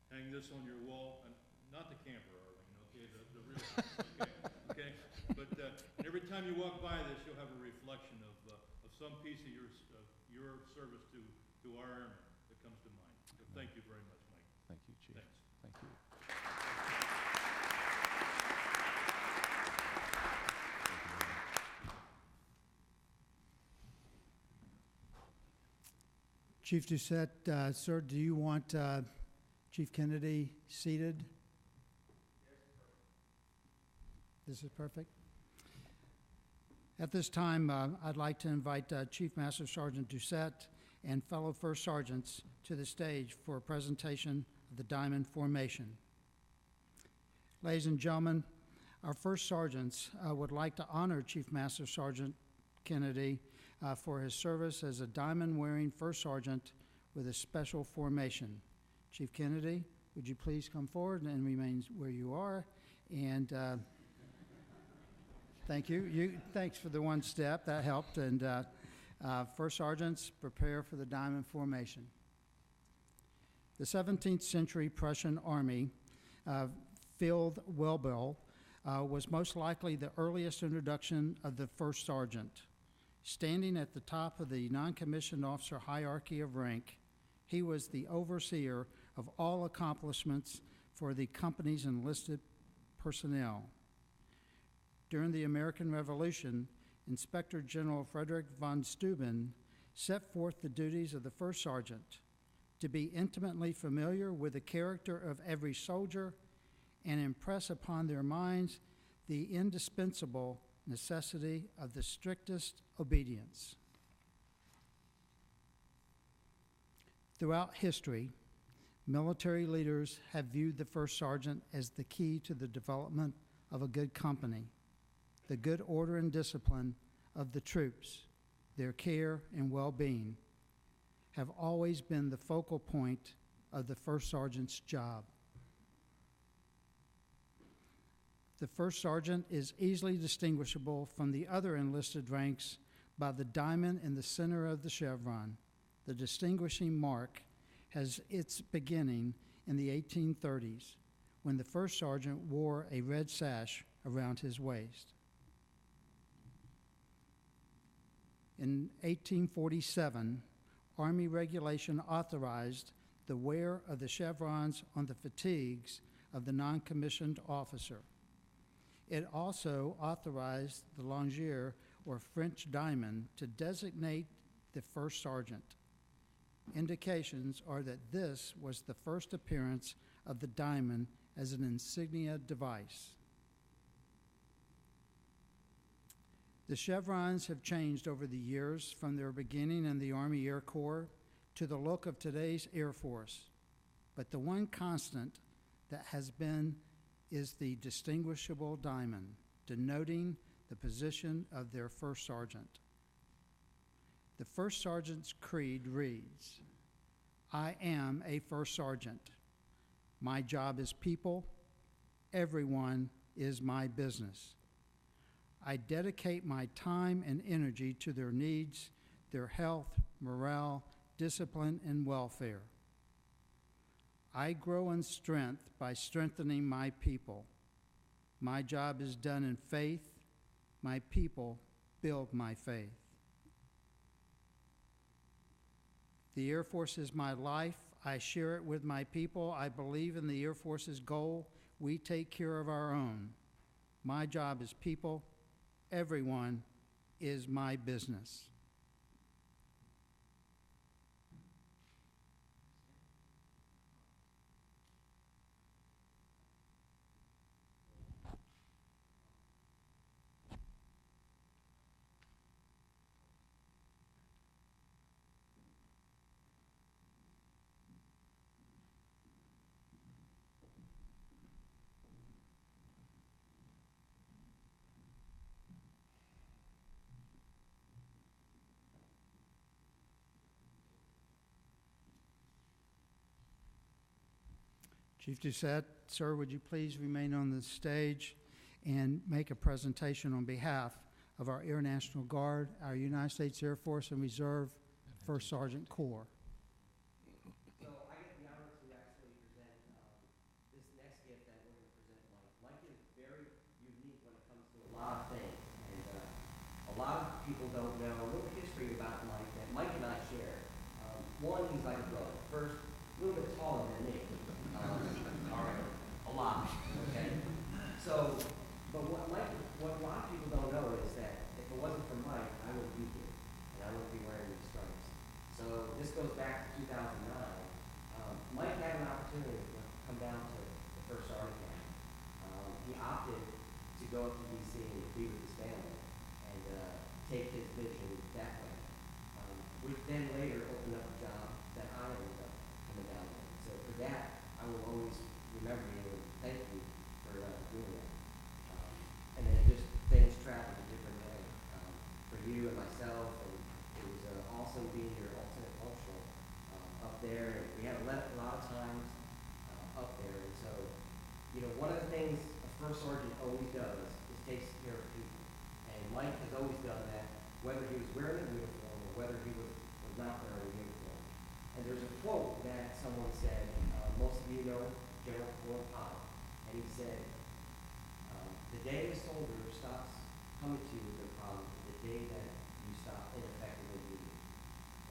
Hang this on your wall, and not the camper, Arlene, okay, the real house, okay? But every time you walk by this, you'll have a reflection of some piece of your service to our airmen that comes to mind. So thank you very much, Mike. Thank you, Chief. Thanks. Thank you. Chief Doucette, sir, do you want Chief Kennedy seated? This is perfect. At this time, I'd like to invite Chief Master Sergeant Doucette and fellow First Sergeants to the stage for a presentation of the Diamond Formation. Ladies and gentlemen, our First Sergeants would like to honor Chief Master Sergeant Kennedy for his service as a diamond-wearing First Sergeant with a special formation. Chief Kennedy, would you please come forward and remain where you are? And thank you. Thanks for the one step. That helped. And First Sergeants, prepare for the diamond formation. The 17th century Prussian army field wellbill was most likely the earliest introduction of the First Sergeant. Standing at the top of the non-commissioned officer hierarchy of rank, he was the overseer of all accomplishments for the company's enlisted personnel. During the American Revolution, Inspector General Frederick von Steuben set forth the duties of the First Sergeant: to be intimately familiar with the character of every soldier and impress upon their minds the indispensable necessity of the strictest obedience. Throughout history, military leaders have viewed the First Sergeant as the key to the development of a good company, the good order and discipline of the troops, their care and well-being have always been the focal point of the First Sergeant's job. The First Sergeant is easily distinguishable from the other enlisted ranks by the diamond in the center of the chevron. The distinguishing mark has its beginning in the 1830s, when the First Sergeant wore a red sash around his waist. In 1847, Army regulation authorized the wear of the chevrons on the fatigues of the non-commissioned officer. It also authorized the longier, or French diamond, to designate the First Sergeant. Indications are that this was the first appearance of the diamond as an insignia device. The chevrons have changed over the years, from their beginning in the Army Air Corps to the look of today's Air Force. But the one constant that has been is the distinguishable diamond, denoting the position of their First Sergeant. The First Sergeant's creed reads, "I am a First Sergeant. My job is people. Everyone is my business. I dedicate my time and energy to their needs, their health, morale, discipline, and welfare. I grow in strength by strengthening my people. My job is done in faith. My people build my faith. The Air Force is my life. I share it with my people. I believe in the Air Force's goal. We take care of our own. My job is people. Everyone is my business. Chief Doucette, sir, would you please remain on the stage and make a presentation on behalf of our Air National Guard, our United States Air Force and Reserve First Sergeant Corps. So I get the honor to actually present this next gift that we're going to present Mike. Mike is very unique when it comes to a lot of things, and a lot of people don't know a little history about Mike that Mike and I share. One, he's like a brother. First, a little bit taller than me. All right, a lot, okay? So, but what a lot of people don't know is that if it wasn't for Mike, I wouldn't be here, and I wouldn't be wearing these stripes. So this goes back to 2009. Mike had an opportunity to come down to the First Sergeant Camp. He opted to go up to D.C. and be with his family and take his vision that way, which then later opened up a job that I ended up coming down with. So for that, I will always remember you and thank you for doing that. And then just things traveled a different way for you and myself, and it was awesome being your alternate functional up there. And we had a lot of times up there, and so, you know, one of the things a first sergeant always does is takes care of people. And Mike has always done that, whether he was wearing a uniform or whether he was not wearing a uniform. And there's a quote that someone said, most of you know General Paul Powell, and he said, the day a soldier stops coming to you with their problems is the day that you stop ineffectively leading.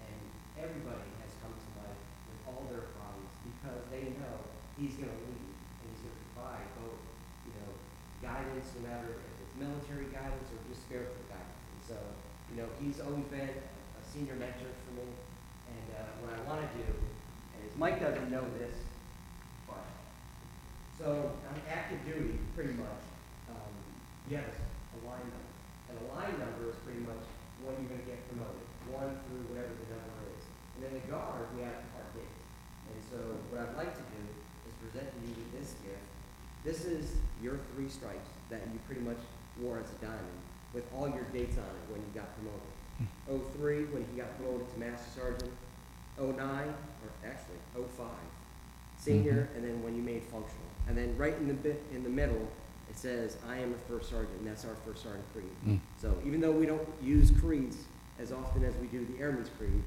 And everybody has come to Mike with all their problems because they know he's going to lead and he's going to provide both, you know, guidance, no matter if it's military guidance or just spiritual guidance. And so, you know, he's always been a senior mentor for me. And what I want to do, and Mike doesn't know this, but so on active duty, pretty much, you have a line number. And a line number is pretty much when you're going to get promoted, 1 through whatever the number is. And then the guard, we have our dates. And so what I'd like to do is present to you with this gift. This is your 3 stripes that you pretty much wore as a diamond with all your dates on it when you got promoted. 03, when he got promoted to Master Sergeant. 09, or actually 05, senior, and then when you made functional. And then right in the middle, it says, I am a first sergeant, and that's our first sergeant creed. So even though we don't use creeds as often as we do the Airman's Creed,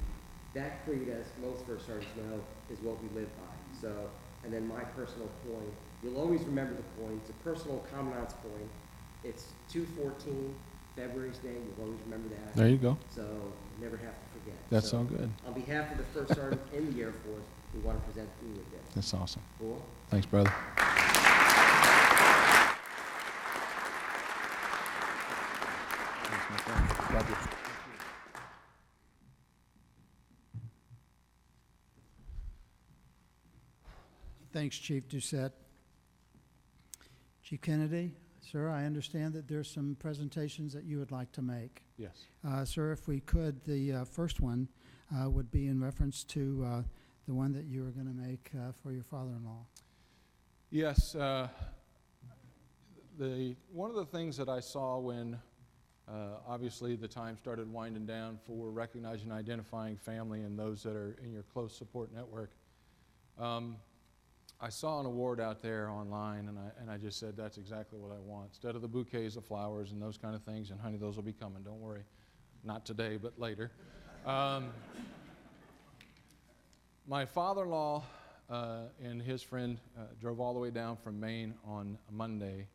that creed, as most first sergeants know, is what we live by. So, and then my personal point, you'll always remember the point. It's a personal commandant's point. It's 2/14, February's Day. You'll always remember that. There you go. So you never have to forget. That's so, all good. On behalf of the first sergeant in the Air Force, we want to present you with this. That's awesome. Cool? Thanks, brother. Thanks, my friend. Love you. Thanks, Chief Doucette. Chief Kennedy, sir, I understand that there's some presentations that you would like to make. Yes. Sir, if we could, the first one would be in reference to the one that you were going to make for your father-in-law. Yes. One of the things that I saw when obviously the time started winding down for recognizing and identifying family and those that are in your close support network, I saw an award out there online, and I just said, that's exactly what I want. Instead of the bouquets of flowers and those kind of things, and honey, those will be coming, don't worry. Not today, but later. My father-in-law and his friend drove all the way down from Maine on Monday,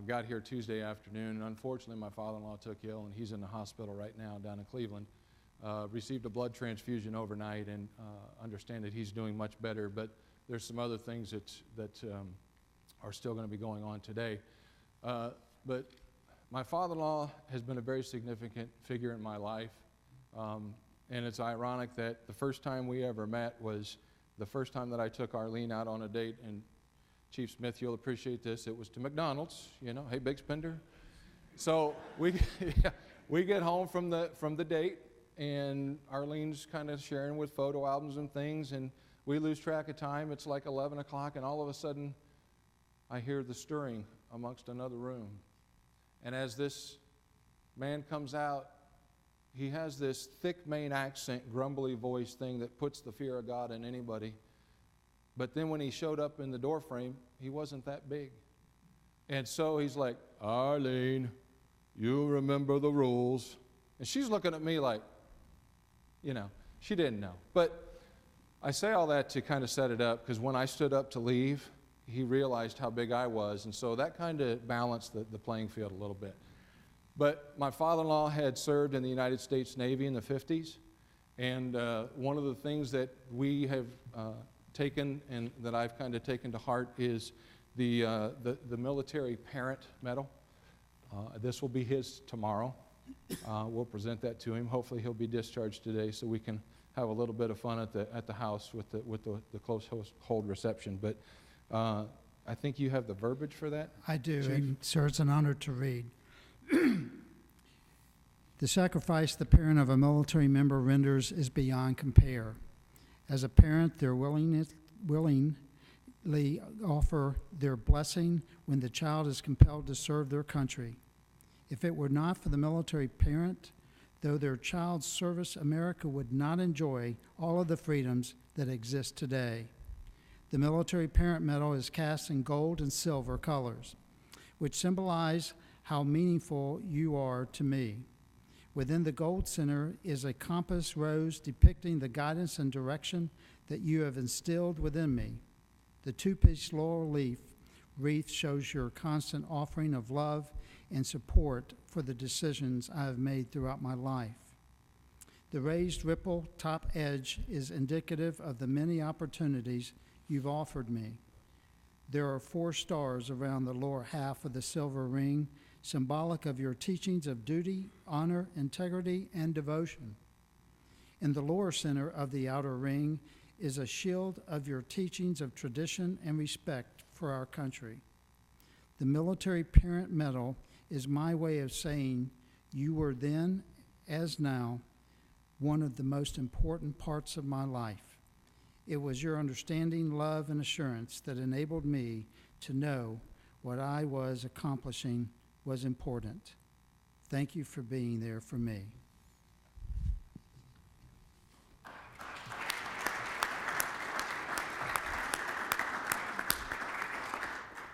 got here Tuesday afternoon, and unfortunately my father-in-law took ill, and he's in the hospital right now down in Cleveland. Received a blood transfusion overnight, and understand that he's doing much better, but there's some other things that are still going to be going on today. But My father-in-law has been a very significant figure in my life, and it's ironic that the first time we ever met was the first time that I took Arlene out on a date, and Chief Smith, you'll appreciate this, it was to McDonald's, you know, hey, big spender. So we get home from the date, and Arlene's kind of sharing with photo albums and things, and we lose track of time. It's like 11 o'clock, and all of a sudden, I hear the stirring amongst another room. And as this man comes out, he has this thick Maine accent, grumbly voice thing that puts the fear of God in anybody. But then when he showed up in the doorframe, he wasn't that big. And so he's like, Arlene, you remember the rules. And she's looking at me like, you know, she didn't know. But I say all that to kind of set it up, because when I stood up to leave, he realized how big I was. And so that kind of balanced the playing field a little bit. But my father-in-law had served in the United States Navy in the 50s. And one of the things that we have taken and that I've kind of taken to heart is the military parent medal. This will be his tomorrow. We'll present that to him. Hopefully he'll be discharged today so we can have a little bit of fun at the house with the close hold reception. But I think you have the verbiage for that. I do, Chief? and sir, it's an honor to read. The sacrifice the parent of a military member renders is beyond compare. As a parent, they're willingly offer their blessing when the child is compelled to serve their country. If it were not for the military parent, though their child's service, America would not enjoy all of the freedoms that exist today. The military parent medal is cast in gold and silver colors, which symbolize how meaningful you are to me. Within the gold center is a compass rose depicting the guidance and direction that you have instilled within me. The two-piece laurel leaf wreath shows your constant offering of love and support for the decisions I have made throughout my life. The raised ripple top edge is indicative of the many opportunities you've offered me. There are 4 stars around the lower half of the silver ring, symbolic of your teachings of duty, honor, integrity, and devotion. In the lower center of the outer ring is a shield of your teachings of tradition and respect for our country. The military parent medal is my way of saying you were then, as now, one of the most important parts of my life. It was your understanding, love, and assurance that enabled me to know what I was accomplishing was important. Thank you for being there for me.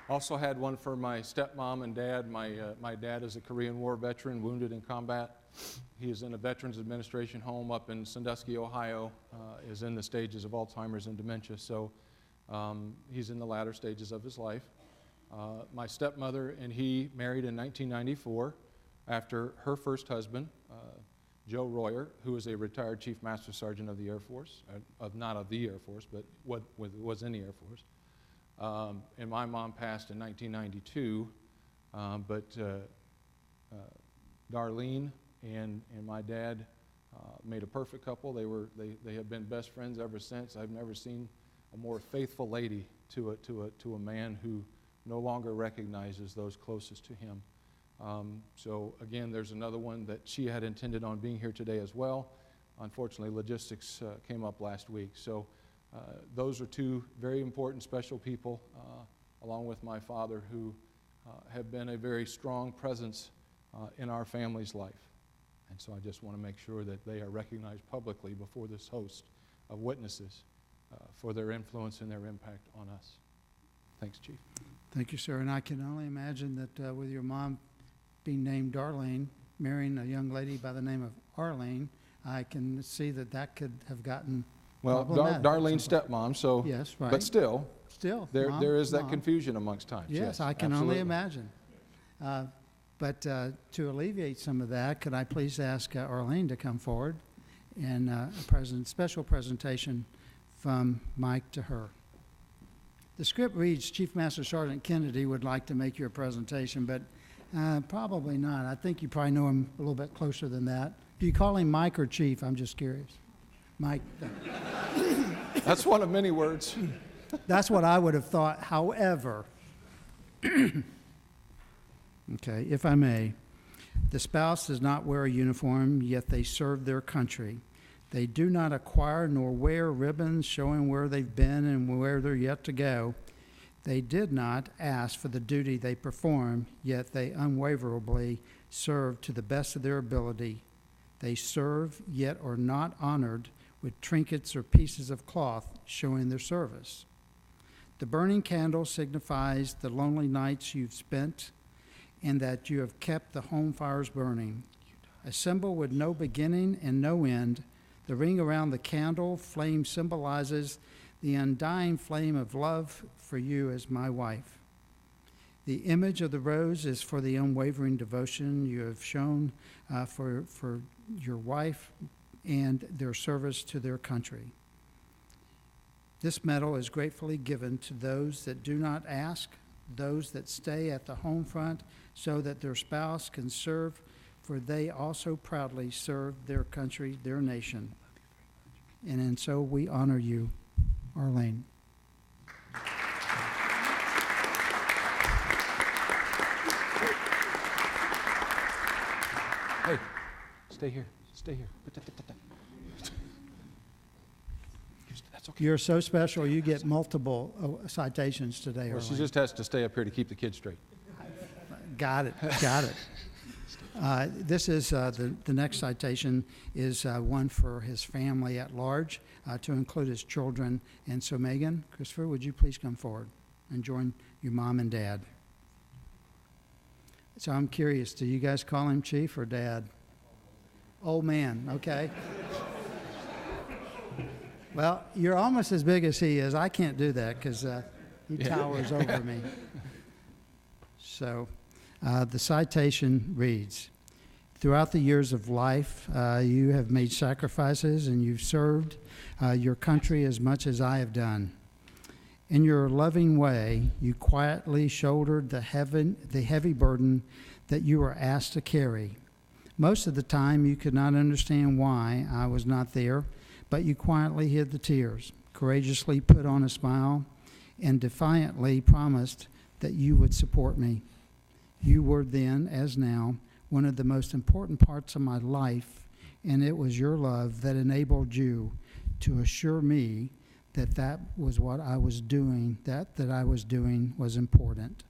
Also had one for my stepmom and dad. My dad is a Korean War veteran, wounded in combat. He is in a Veterans Administration home up in Sandusky, Ohio, is in the stages of Alzheimer's and dementia, so he's in the latter stages of his life. My stepmother and he married in 1994 after her first husband, Joe Royer, who was a retired Chief Master Sergeant of the Air Force, not of the Air Force, but was in the Air Force. And my mom passed in 1992, but Darlene and my dad made a perfect couple. They have been best friends ever since. I've never seen a more faithful lady to a man who no longer recognizes those closest to him. So again, there's another one that she had intended on being here today as well. Unfortunately, logistics came up last week. So those are 2 very important, special people, along with my father, who have been a very strong presence in our family's life. And so I just want to make sure that they are recognized publicly before this host of witnesses for their influence and their impact on us. Thanks, Chief. Thank you, sir. And I can only imagine that with your mom being named Darlene, marrying a young lady by the name of Arlene, I can see that could have gotten problematic. Darlene's stepmom, so, yes, right. But still, mom, there is that mom. confusion amongst times. Yes, I can absolutely. only imagine. But to alleviate some of that, could I please ask Arlene to come forward and a special presentation from Mike to her. The script reads, Chief Master Sergeant Kennedy would like to make you a presentation, but Probably not. I think you probably know him a little bit closer than that. Do you call him Mike or Chief? I'm just curious. Mike. That's one of many words. That's what I would have thought. However, okay, if I may, the spouse does not wear a uniform, yet they serve their country. They do not acquire nor wear ribbons showing where they've been and where they're yet to go. They did not ask for the duty they perform, yet they unwaverably serve to the best of their ability. They serve, yet are not honored with trinkets or pieces of cloth showing their service. The burning candle signifies the lonely nights you've spent and that you have kept the home fires burning. A symbol with no beginning and no end, the ring around the candle flame symbolizes the undying flame of love for you as my wife. The image of the rose is for the unwavering devotion you have shown for your wife and their service to their country. This medal is gratefully given to those that do not ask, those that stay at the home front so that their spouse can serve, for they also proudly serve their country, their nation. And so we honor you, Arlene. Hey, stay here. Stay here. That's okay. You're so special, you get multiple citations today, Well, she Arlene. just has to stay up here to keep the kids straight. Got it, got it. This is, the next citation is one for his family at large, to include his children. And so Megan, Christopher, would you please come forward and join your mom and dad? So I'm curious, do you guys call him Chief or Dad? Old man, okay. Well, you're almost as big as he is. I can't do that because he towers over me. So the citation reads, throughout the years of life, you have made sacrifices and you've served your country as much as I have done. In your loving way, you quietly shouldered the heavy burden that you were asked to carry. Most of the time, you could not understand why I was not there, but you quietly hid the tears, courageously put on a smile, and defiantly promised that you would support me. You were then, as now, one of the most important parts of my life, and it was your love that enabled you to assure me that was what I was doing, that I was doing was important.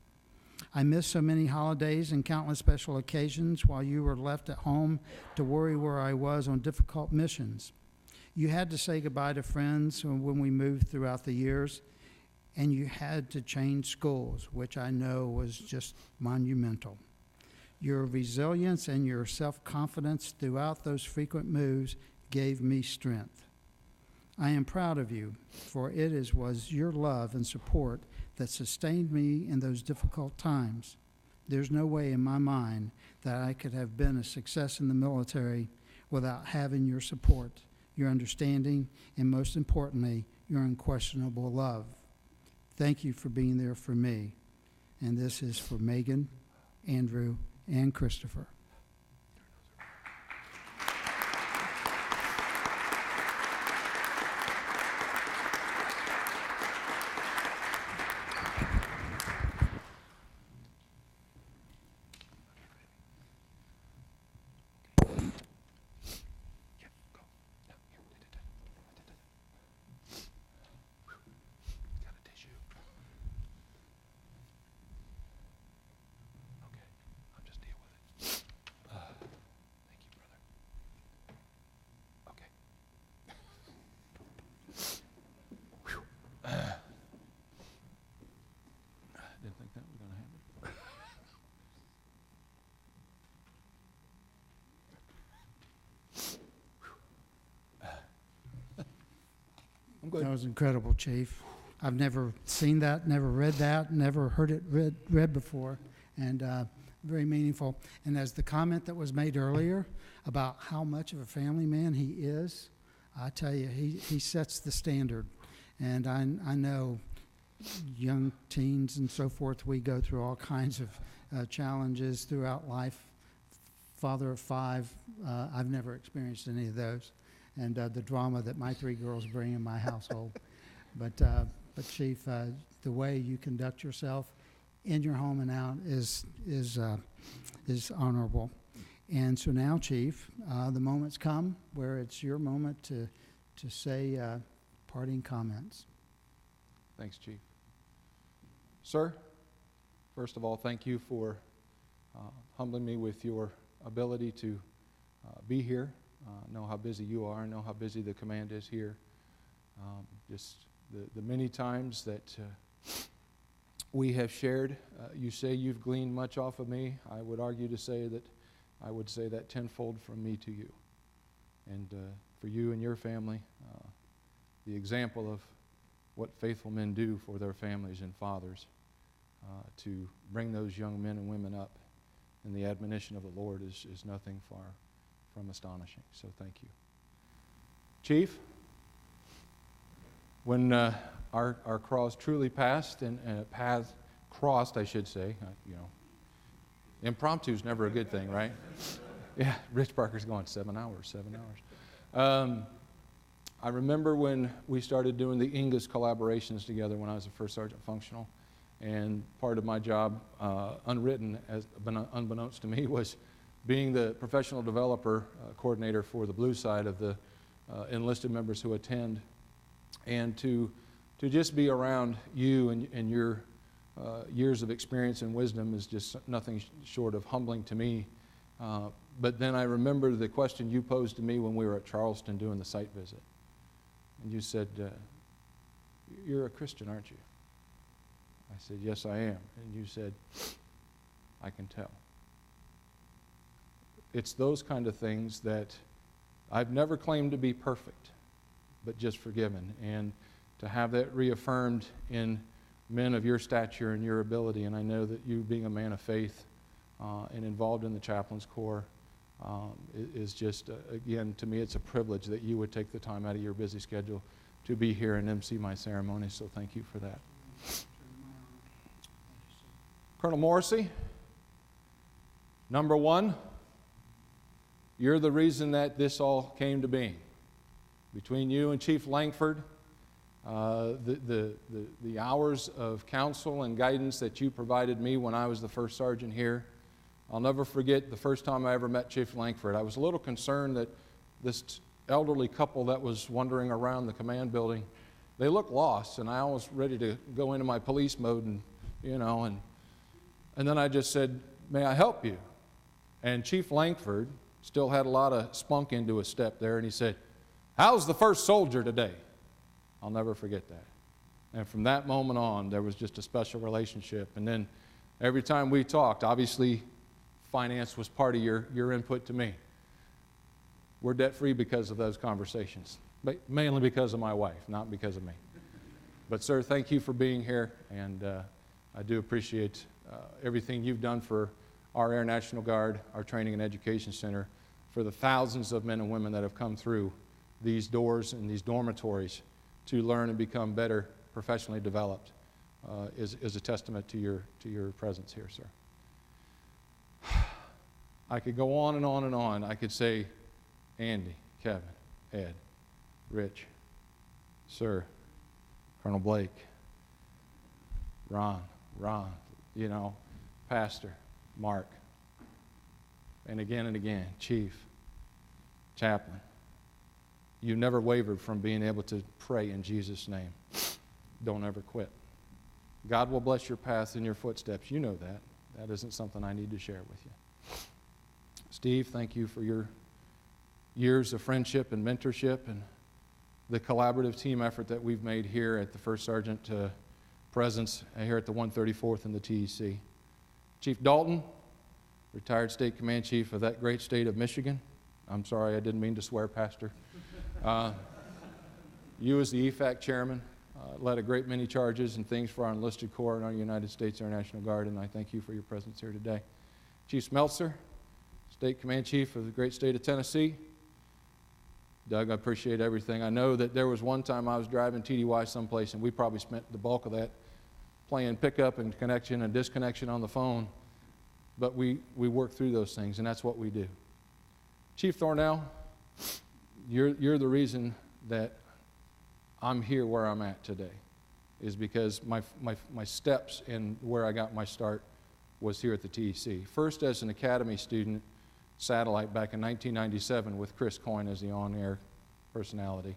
I missed so many holidays and countless special occasions while you were left at home to worry where I was on difficult missions. You had to say goodbye to friends when we moved throughout the years, and you had to change schools, which I know was just monumental. Your resilience and your self-confidence throughout those frequent moves gave me strength. I am proud of you, for it was your love and support that sustained me in those difficult times. There's no way in my mind that I could have been a success in the military without having your support, your understanding, and most importantly, your unquestionable love. Thank you for being there for me. And this is for Megan, Andrew, and Christopher. Didn't think that was going to happen. I'm good. That was incredible, Chief. I've never seen that, never read that, never heard it read before, and very meaningful. And as the comment that was made earlier about how much of a family man he is, I tell you, he sets the standard. And I know young teens and so forth, we go through all kinds of challenges throughout life. Father of 5, I've never experienced any of those, and the drama that my 3 girls bring in my household. But Chief, the way you conduct yourself in your home and out is honorable. And so now, Chief, the moment's come where it's your moment to say parting comments. Thanks, Chief. Sir, first of all, thank you for humbling me with your ability to be here. Know how busy you are, know how busy the command is here. Just the many times that we have shared, you say you've gleaned much off of me. I would argue to say that I would say that tenfold from me to you. And for you and your family, the example of what faithful men do for their families and fathers to bring those young men and women up in the admonition of the Lord is nothing far from astonishing. So thank you. Chief, when our cross truly passed and paths crossed, I should say, impromptu is never a good thing, right? Yeah, Rich Parker's going 7 hours. I remember when we started doing the Ingus collaborations together when I was a first sergeant functional, and part of my job, unbeknownst to me, was being the professional developer coordinator for the blue side of the enlisted members who attend, and to just be around you and your years of experience and wisdom is just nothing short of humbling to me. But then I remember the question you posed to me when we were at Charleston doing the site visit. And you said, you're a Christian, aren't you? I said, yes, I am. And you said, I can tell. It's those kind of things that I've never claimed to be perfect, but just forgiven. And to have that reaffirmed in men of your stature and your ability, and I know that you being a man of faith and involved in the chaplain's corps is just, again, to me it's a privilege that you would take the time out of your busy schedule to be here and MC my ceremony, so thank you for that. Colonel Morrissey, number one, you're the reason that this all came to being. Between you and Chief Langford, the hours of counsel and guidance that you provided me when I was the first sergeant here, I'll never forget the first time I ever met Chief Langford. I was a little concerned that this elderly couple that was wandering around the command building, they looked lost, and I was ready to go into my police mode and then I just said, may I help you? And Chief Langford still had a lot of spunk into his step there, and he said, how's the first soldier today? I'll never forget that. And from that moment on, there was just a special relationship. And then every time we talked, obviously finance was part of your input to me. We're debt-free because of those conversations, but mainly because of my wife, not because of me. But sir, thank you for being here, and I do appreciate everything you've done for our Air National Guard, our Training and Education Center, for the thousands of men and women that have come through these doors and these dormitories to learn and become better professionally developed is a testament to your presence here, sir. I could go on and on and on. I could say Andy, Kevin, Ed, Rich, sir, Colonel Blake, Ron, Pastor, Mark, and again, Chief, Chaplain. You never wavered from being able to pray in Jesus' name. Don't ever quit. God will bless your path and your footsteps. You know that. That isn't something I need to share with you. Steve, thank you for your years of friendship and mentorship and the collaborative team effort that we've made here at the First Sergeant presence here at the 134th and the TEC. Chief Dalton, retired State Command Chief of that great state of Michigan. I'm sorry, I didn't mean to swear, Pastor. You as the EFAC chairman led a great many charges and things for our enlisted corps and our United States Air National Guard, and I thank you for your presence here today. Chief Smeltzer, State Command Chief of the great state of Tennessee. Doug, I appreciate everything. I know that there was one time I was driving TDY someplace, and we probably spent the bulk of that playing pickup and connection and disconnection on the phone, but we work through those things, and that's what we do. Chief Thornell, you're the reason that I'm here where I'm at today, is because my steps and where I got my start was here at the TEC. First as an academy student, satellite back in 1997 with Chris Coyne as the on-air personality.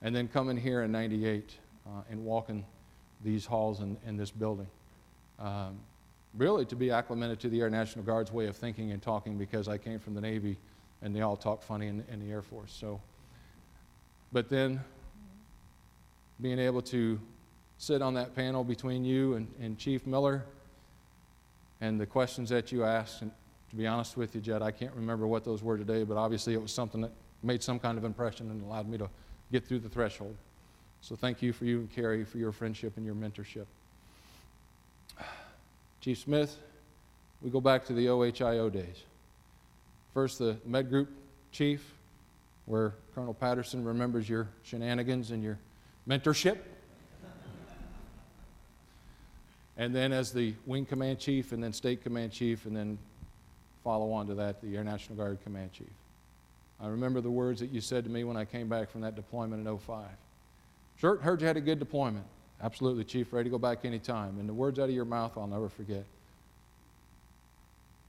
And then coming here in 98 and walking these halls in this building. Really to be acclimated to the Air National Guard's way of thinking and talking, because I came from the Navy and they all talk funny in the Air Force. So, but then being able to sit on that panel between you and Chief Miller and the questions that you asked, and to be honest with you, Jed, I can't remember what those were today, but obviously it was something that made some kind of impression and allowed me to get through the threshold. So thank you and Carrie for your friendship and your mentorship. Chief Smith, we go back to the OHIO days. First, the Med Group Chief, where Colonel Patterson remembers your shenanigans and your mentorship. And then as the Wing Command Chief, and then State Command Chief, and then follow on to that, the Air National Guard Command Chief. I remember the words that you said to me when I came back from that deployment in 05. Sure, heard you had a good deployment. Absolutely, Chief, ready to go back anytime. And the words out of your mouth I'll never forget.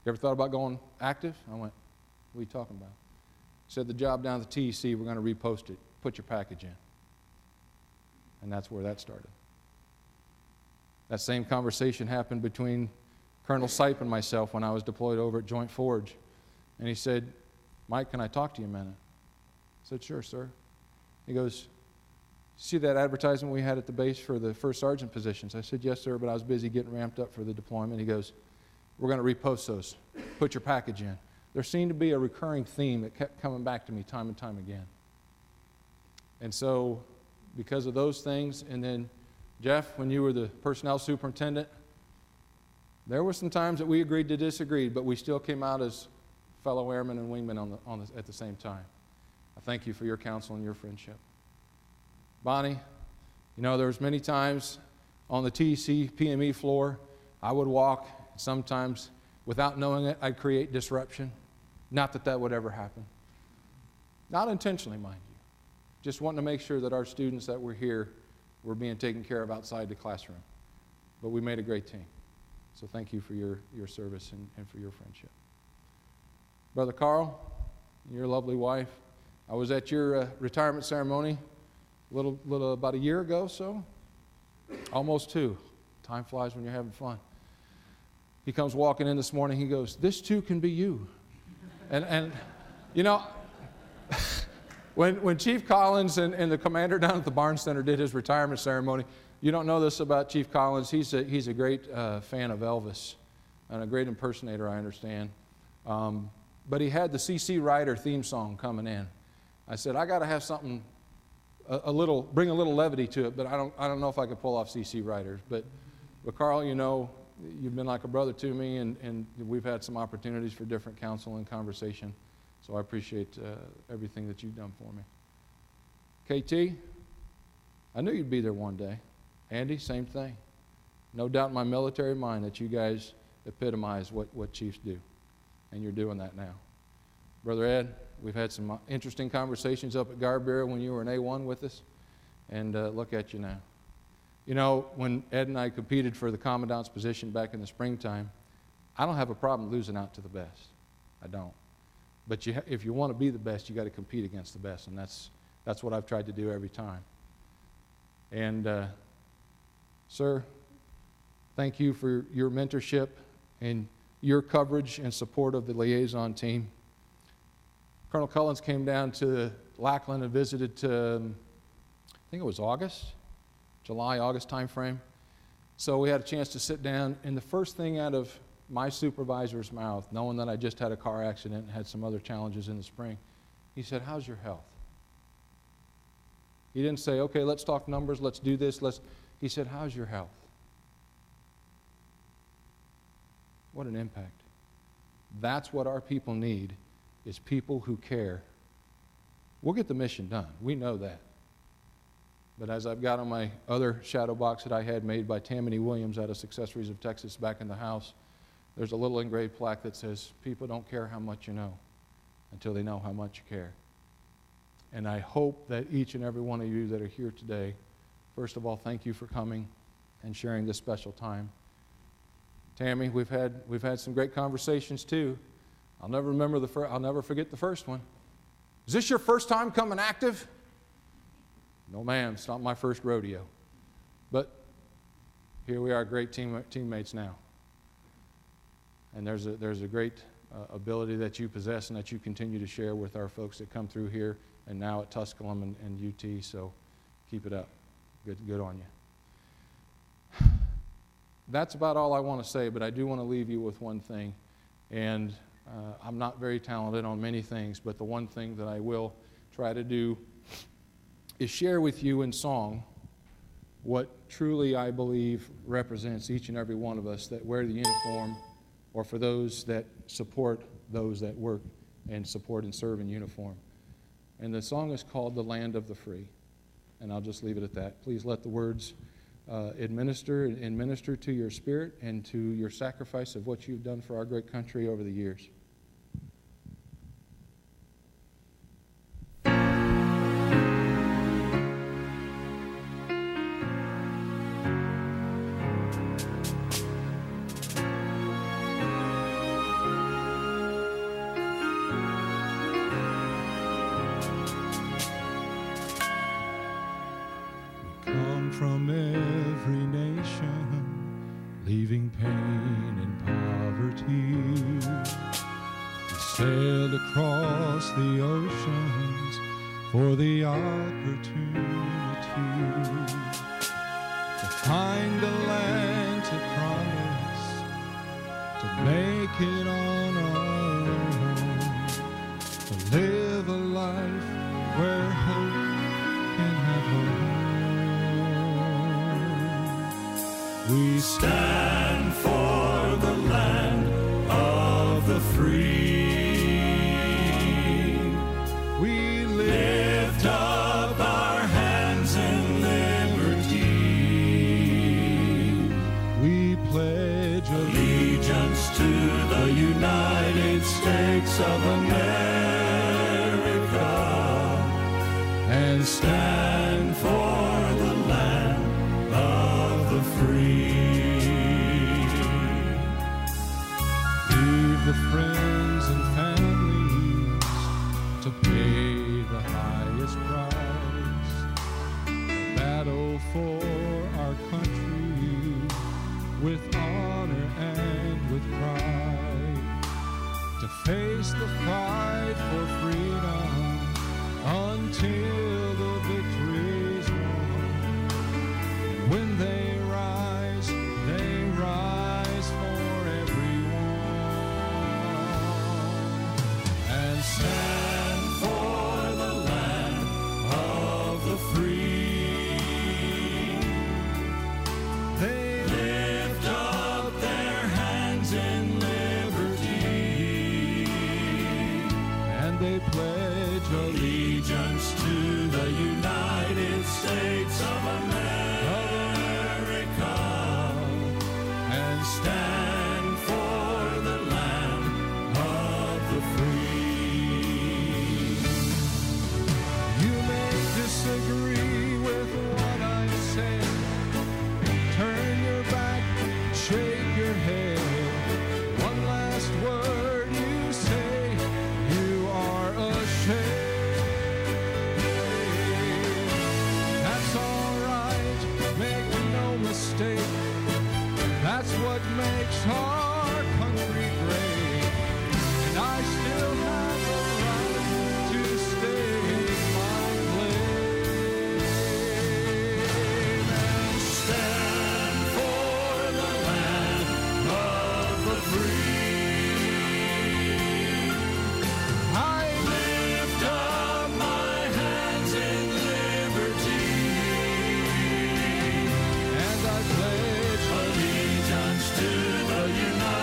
You ever thought about going active? I went, what are you talking about? Said the job down at the TEC, we're going to repost it. Put your package in. And that's where that started. That same conversation happened between Colonel Sipe and myself when I was deployed over at Joint Forge. And he said, Mike, can I talk to you a minute? I said, sure, sir. He goes, see that advertisement we had at the base for the first sergeant positions? I said, yes, sir, but I was busy getting ramped up for the deployment. He goes, we're going to repost those. Put your package in. There seemed to be a recurring theme that kept coming back to me time and time again. And so because of those things, and then Jeff, when you were the personnel superintendent, there were some times that we agreed to disagree, but we still came out as fellow airmen and wingmen at the same time. I thank you for your counsel and your friendship. Bonnie, you know, there was many times on the TEC PME floor, I would walk, sometimes without knowing it, I'd create disruption. Not that that would ever happen. Not intentionally, mind you. Just wanting to make sure that our students that were here were being taken care of outside the classroom. But we made a great team. So thank you for your service and for your friendship. Brother Carl, your lovely wife, I was at your retirement ceremony about a year ago, so almost 2. Time flies when you're having fun. He comes walking in this morning, he goes, this too can be you. And you know, when Chief Collins and the commander down at the Barnes Center did his retirement ceremony, you don't know this about Chief Collins, he's a great fan of Elvis and a great impersonator, I understand. But he had the C.C. Ryder theme song coming in. I said, I got to have something, bring a little levity to it, but I don't know if I could pull off C.C. Ryder. But Carl, you know, you've been like a brother to me, and we've had some opportunities for different counsel and conversation. So I appreciate everything that you've done for me. KT, I knew you'd be there one day. Andy, same thing. No doubt in my military mind that you guys epitomize what chiefs do. And you're doing that now. Brother Ed, we've had some interesting conversations up at Guard Bureau when you were an A1 with us. And look at you now. You know, when Ed and I competed for the commandant's position back in the springtime, I don't have a problem losing out to the best. I don't. But if you want to be the best, you got to compete against the best, and that's what I've tried to do every time. And sir, thank you for your mentorship and your coverage and support of the liaison team. Colonel Cullens came down to Lackland and visited, I think it was July, August timeframe. So we had a chance to sit down, and the first thing out of my supervisor's mouth, knowing that I just had a car accident and had some other challenges in the spring, he said, how's your health? He didn't say, okay, let's talk numbers, let's do this, he said, how's your health? What an impact. That's what our people need, is people who care. We'll get the mission done. We know that. But as I've got on my other shadow box that I had made by Tammany Williams out of Successories of Texas back in the house, there's a little engraved plaque that says, people don't care how much you know until they know how much you care. And I hope that each and every one of you that are here today, first of all, thank you for coming and sharing this special time. Tammy, we've had some great conversations too. I'll never forget the first one. Is this your first time coming active? No, ma'am, it's not my first rodeo. But here we are, great teammates now. And there's a great ability that you possess and that you continue to share with our folks that come through here and now at Tusculum and UT, so keep it up. Good on you. That's about all I want to say, but I do want to leave you with one thing. And I'm not very talented on many things, but the one thing that I will try to do is share with you in song what truly I believe represents each and every one of us that wear the uniform, or for those that support those that work and support and serve in uniform. And the song is called The Land of the Free. And I'll just leave it at that. Please let the words administer to your spirit and to your sacrifice of what you've done for our great country over the years. From every nation, leaving pain and poverty. We sailed across the oceans for the opportunity to find a land to promise, to make it on our own, to live a life where hope can have a home. We stand for the land of the free. We lift up our hands in liberty. We pledge allegiance to the United States of America and stand for the land of the free. Leave the friends and families to pay the highest price, to battle for our country with honor and with pride, to face the fight for freedom until the victory's won. When they rise for everyone, and stand for the land of the free. They lift up their hands in liberty, and they pledge allegiance to the United States of America, and stand for the land of the free. You may disagree with what I say, turn your back, shake your head. One last word you say, you are ashamed. That's all right, make no mistake. That's what makes our country great. And I still have the right to stake my claim and stand for the land of the free. I lift up my hands in liberty, and I pledge allegiance to the United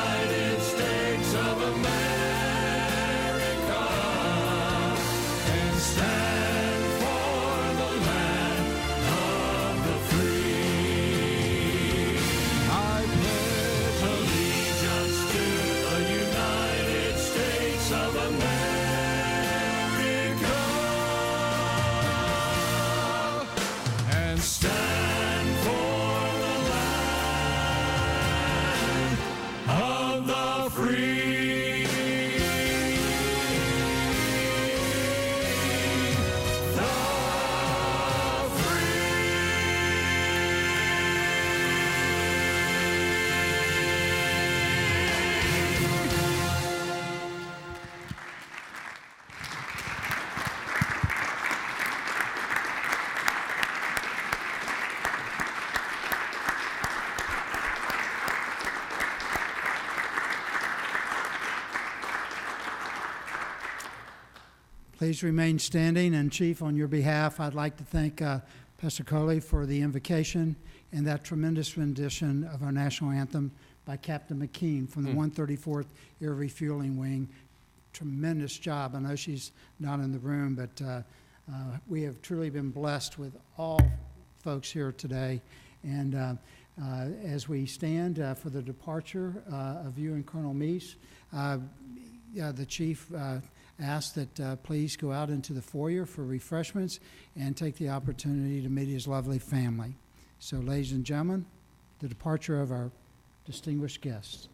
Please remain standing, and Chief, on your behalf, I'd like to thank Pastor Coley for the invocation and that tremendous rendition of our national anthem by Captain McKean from the 134th Air Refueling Wing. Tremendous job. I know she's not in the room, but we have truly been blessed with all folks here today. And as we stand for the departure of you and Colonel Meese, the Chief asked that please go out into the foyer for refreshments and take the opportunity to meet his lovely family. So, ladies and gentlemen, the departure of our distinguished guests.